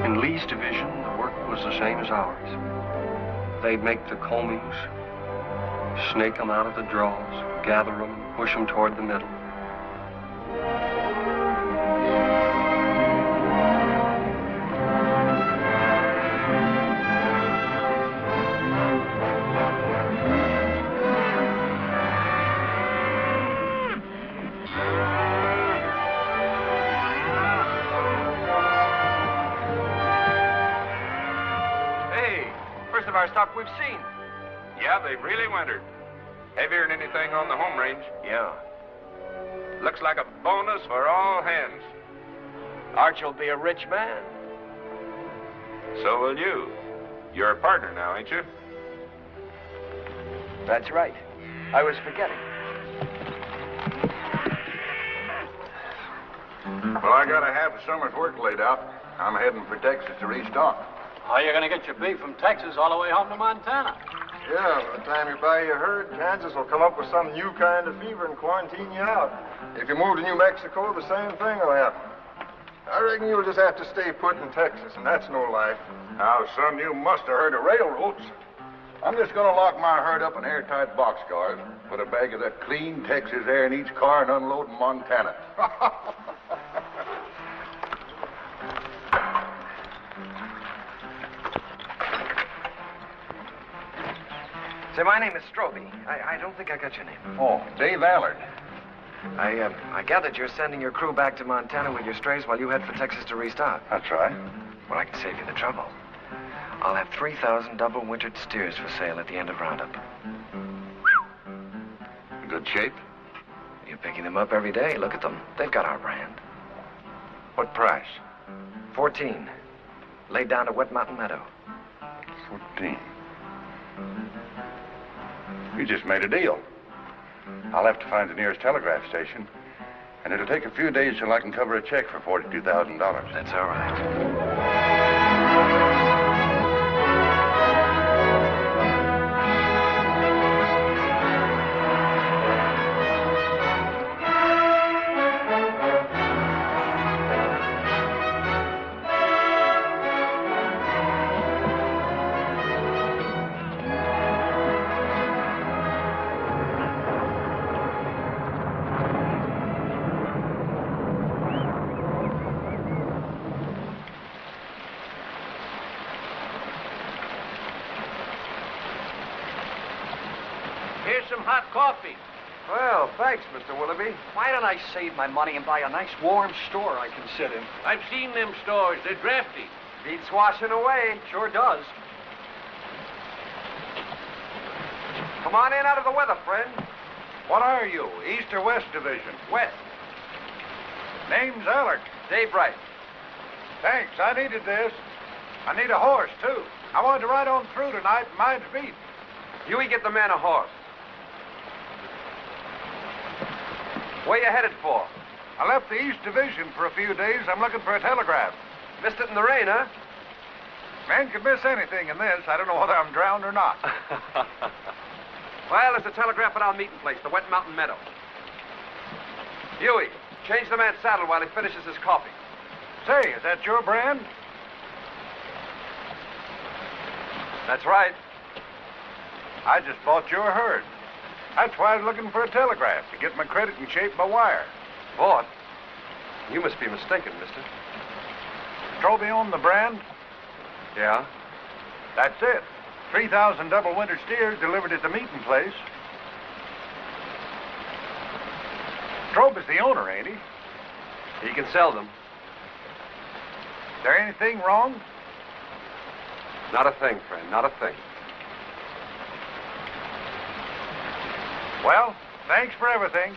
In Lee's division, the work was the same as ours. They'd make the combings, snake them out of the draws, gather them, and push them toward the middle. Our stock we've seen. Yeah, they've really wintered. Heavier than anything on the home range. Yeah. Looks like a bonus for all hands. Arch will be a rich man. So will you. You're a partner now, ain't you? That's right. I was forgetting. Well, I got a half a summer's work laid out. I'm heading for Texas to restock. How are you going to get your beef from Texas all the way home to Montana? Yeah, by the time you buy your herd, Kansas will come up with some new kind of fever and quarantine you out. If you move to New Mexico, the same thing will happen. I reckon you'll just have to stay put in Texas, and that's no life. Now, son, you must have heard of railroads. I'm just going to lock my herd up in airtight boxcars, put a bag of that clean Texas air in each car, and unload in Montana. Say, my name is Stroby. I don't think I got your name. Oh, Dave Allard. I gathered you're sending your crew back to Montana with your strays while you head for Texas to restock. That's right. Well, I can save you the trouble. I'll have 3,000 double-wintered steers for sale at the end of Roundup. Good shape? You're picking them up every day. Look at them. They've got our brand. What price? 14. Laid down to Wet Mountain Meadow. 14. We just made a deal. I'll have to find the nearest telegraph station, and it'll take a few days till I can cover a check for $42,000. That's all right. Here's some hot coffee. Well, thanks, Mr. Willoughby. Why don't I save my money and buy a nice warm store I can sit in? I've seen them stores. They're drafty. Beats washing away. Sure does. Come on in out of the weather, friend. What are you, East or West Division? West. Name's Ellick. Daybreak. Thanks, I needed this. I need a horse, too. I wanted to ride on through tonight, and mine's beat. Huey, get the man a horse. Where you headed for? I left the East Division for a few days. I'm looking for a telegraph. Missed it in the rain, huh? Man could miss anything in this. I don't know whether I'm drowned or not. Well, there's a telegraph at our meeting place, the Wet Mountain Meadow. Huey, change the man's saddle while he finishes his coffee. Say, is that your brand? That's right. I just bought your herd. That's why I was looking for a telegraph, to get my credit in shape by wire. Bought? You must be mistaken, mister. Strobe owned the brand? Yeah? That's it. 3,000 double winter steers delivered at the meeting place. Strobe is the owner, ain't he? He can sell them. Is there anything wrong? Not a thing, friend, not a thing. Well, thanks for everything.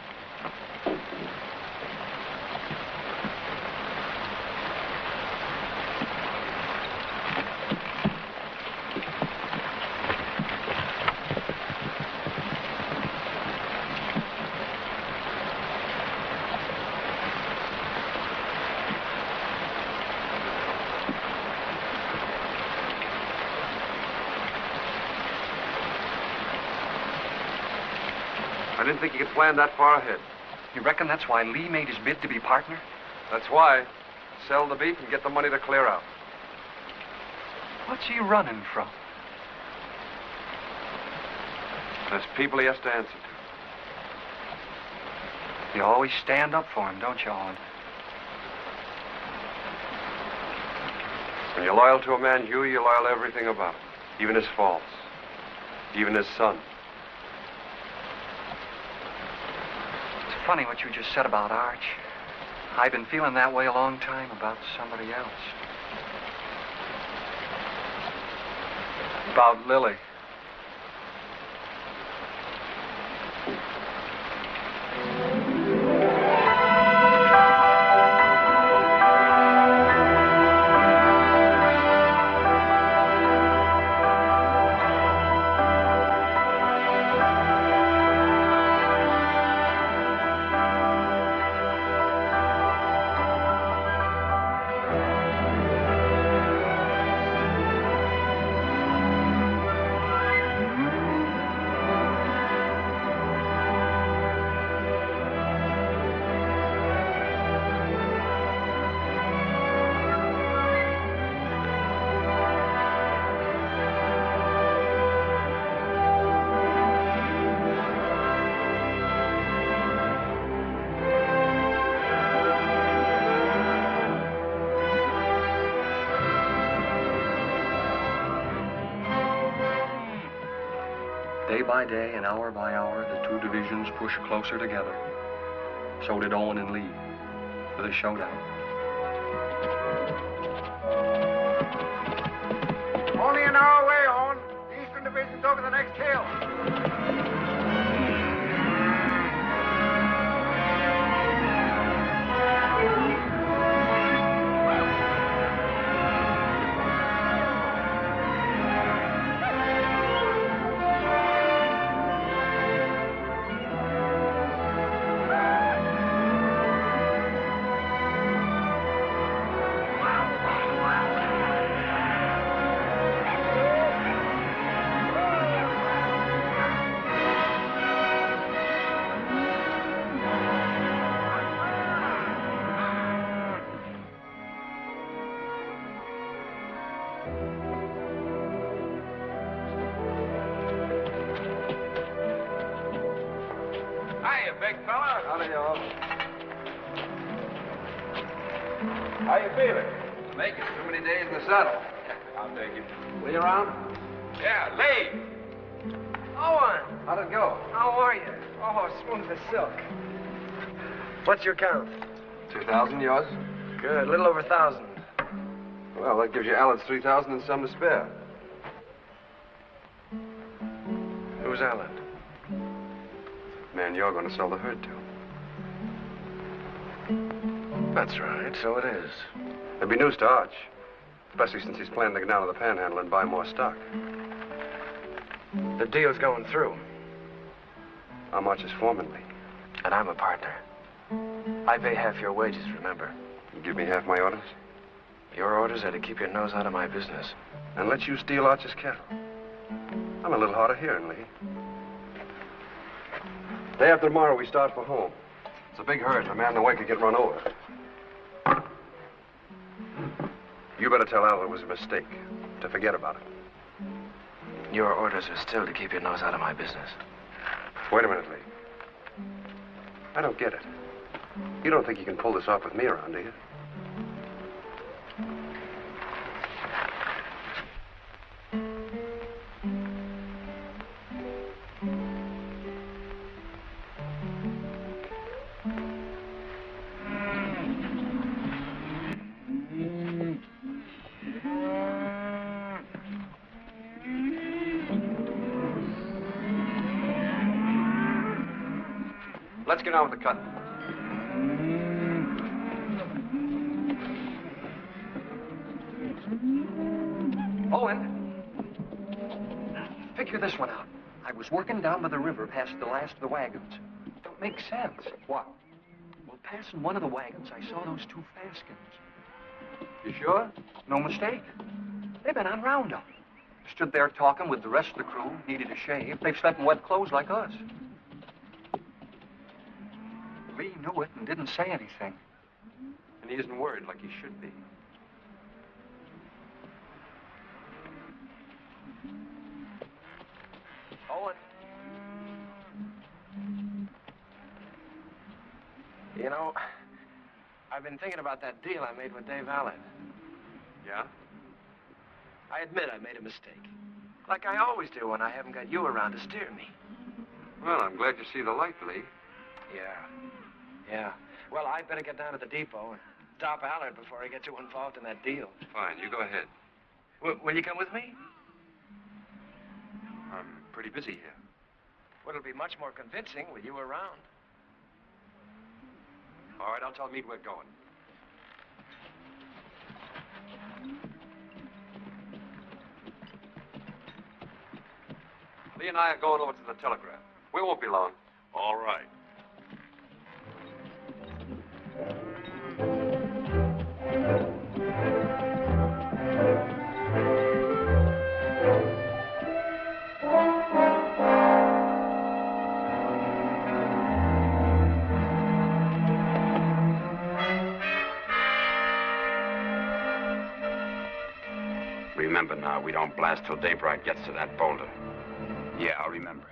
I didn't think you could plan that far ahead. You reckon that's why Lee made his bid to be partner? That's why. Sell the beef and get the money to clear out. What's he running from? There's people he has to answer to. You always stand up for him, don't you, Owen? When you're loyal to a man, Huey, you're loyal to everything about him. Even his faults. Even his son. It's funny what you just said about Arch. I've been feeling that way a long time about somebody else. About Lily. Day by day and hour by hour, the two divisions pushed closer together. So did Owen and Lee for the showdown. Only an hour away, Owen. The Eastern Division's over the next hill. How you feeling? Making too many days in the saddle. I'll take it. Lee around? Yeah, Lee! Owen! How'd it go? How are you? Oh, smooth as silk. What's your count? 2,000, yours? Good, a little over 1,000. Well, that gives you Alan's 3,000 and some to spare. Who's Alan? Man, you're going to sell the herd to. That's right, so it is. There'll be news to Arch, especially since he's planning to go down to the Panhandle and buy more stock. The deal's going through. I'm Arch's foreman, Lee. And I'm a partner. I pay half your wages, remember? You give me half my orders? Your orders are to keep your nose out of my business. And let you steal Arch's cattle. I'm a little hard of hearing, Lee. Day after tomorrow, we start for home. It's a big herd, and a man in the way could get run over. You better tell Al it was a mistake, to forget about it. Your orders are still to keep your nose out of my business. Wait a minute, Lee. I don't get it. You don't think you can pull this off with me around, do you? Let's get on with the cutting. Owen, figure this one out. I was working down by the river past the last of the wagons. Don't make sense. What? Well, passing one of the wagons, I saw those two Faskins. You sure? No mistake. They've been on roundup. Stood there talking with the rest of the crew, needed a shave. They've slept in wet clothes like us. Lee knew it and didn't say anything. And he isn't worried like he should be. Owen. You know, I've been thinking about that deal I made with Dave Allen. Yeah? I admit I made a mistake. Like I always do when I haven't got you around to steer me. Well, I'm glad you see the light, Lee. Yeah. Well, I'd better get down to the depot and stop Allard before I get too involved in that deal. Fine, you go ahead. Will you come with me? I'm pretty busy here. Well, it'll be much more convincing with you around. All right, I'll tell Meade we're going. Lee and I are going over to the telegraph. We won't be long. All right. Remember now, we don't blast till daybreak gets to that boulder. Yeah, I'll remember.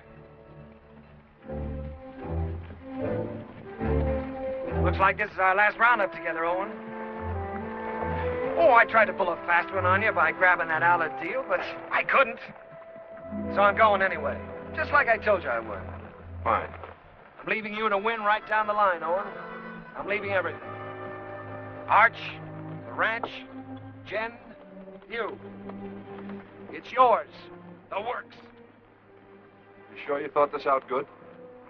Looks like this is our last roundup together, Owen. Oh, I tried to pull a fast one on you by grabbing that Allard deal, but I couldn't. So I'm going anyway, just like I told you I would. Fine. I'm leaving you to win right down the line, Owen. I'm leaving everything. Arch, the ranch, Jen, you. It's yours. The works. You sure you thought this out good?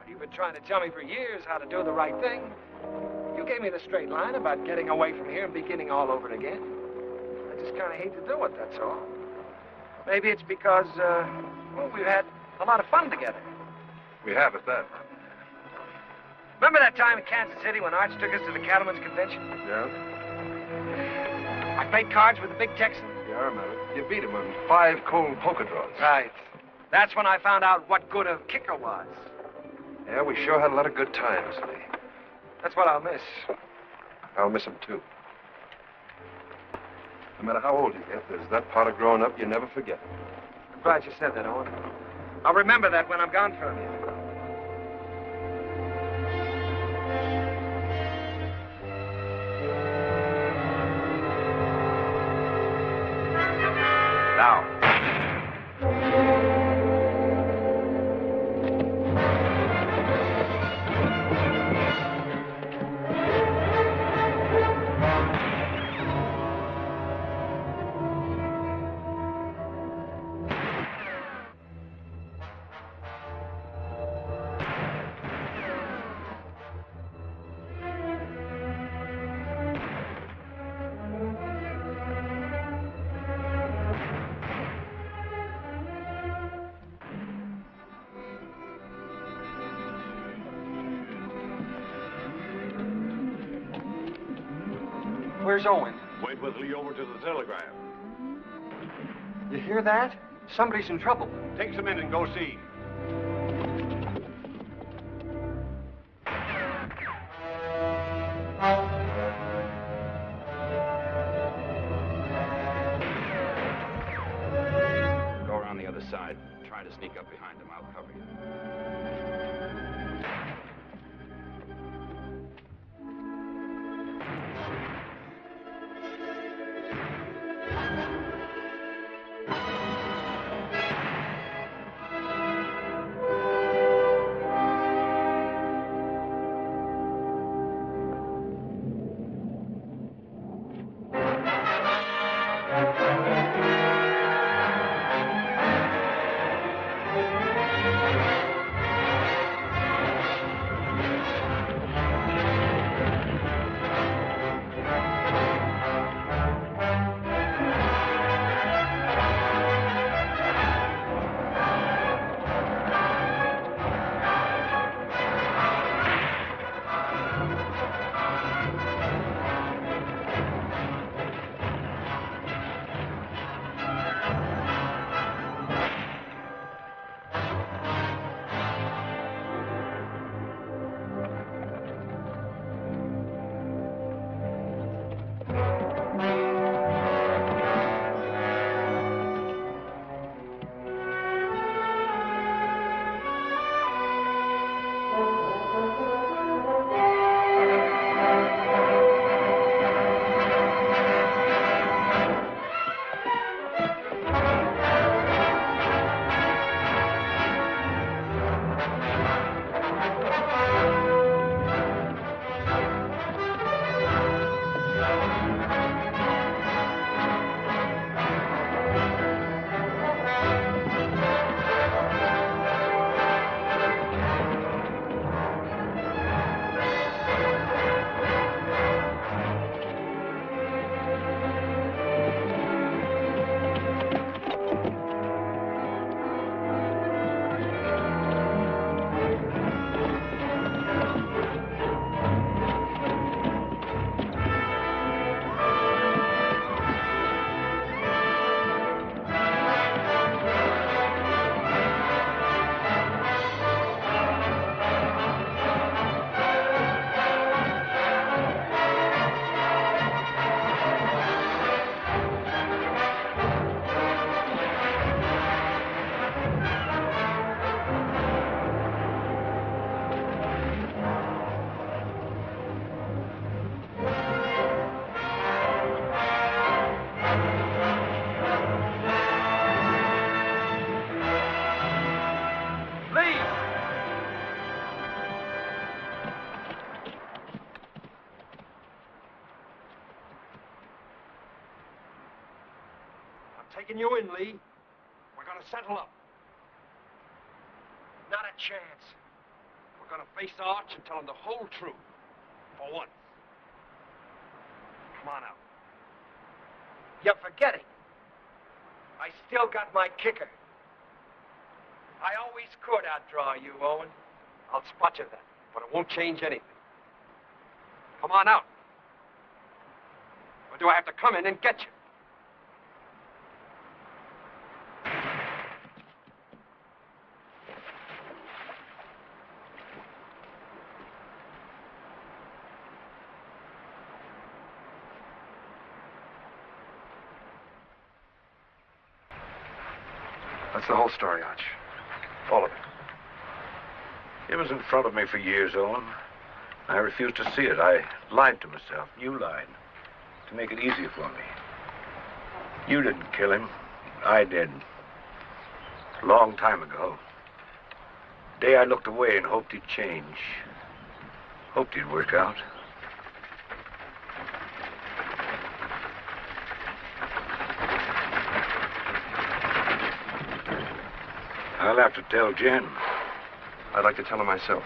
You've been trying to tell me for years how to do the right thing. You gave me the straight line about getting away from here and beginning all over again. I just kind of hate to do it, that's all. Maybe it's because, well, we've had a lot of fun together. We have at that. Remember that time in Kansas City when Arch took us to the Cattlemen's Convention? Yeah? I played cards with the big Texan. Yeah, I remember. You beat him in 5 cold poker draws. Right. That's when I found out what good a kicker was. Yeah, we sure had a lot of good times, Lee. That's what I'll miss. I'll miss him, too. No matter how old you get, there's that part of growing up you never forget. I'm glad you said that, Owen. I'll remember that when I'm gone from you. Now. Where's Owen? Went with Lee over to the telegraph. You hear that? Somebody's in trouble. Take some in and go see. Go around the other side. Try to sneak up behind him. I'll cover you. Taking you in, Lee. We're gonna settle up. Not a chance. We're gonna face Arch and tell him the whole truth. For once. Come on out. You're forgetting. I still got my kicker. I always could outdraw you, Owen. I'll spot you then, but it won't change anything. Come on out. Or do I have to come in and get you? That's the whole story, Arch. All of it. It was in front of me for years, Owen. I refused to see it. I lied to myself. You lied. To make it easier for me. You didn't kill him. I did. A long time ago. The day I looked away and hoped he'd change. Hoped he'd work out. I'll have to tell Jen. I'd like to tell her myself.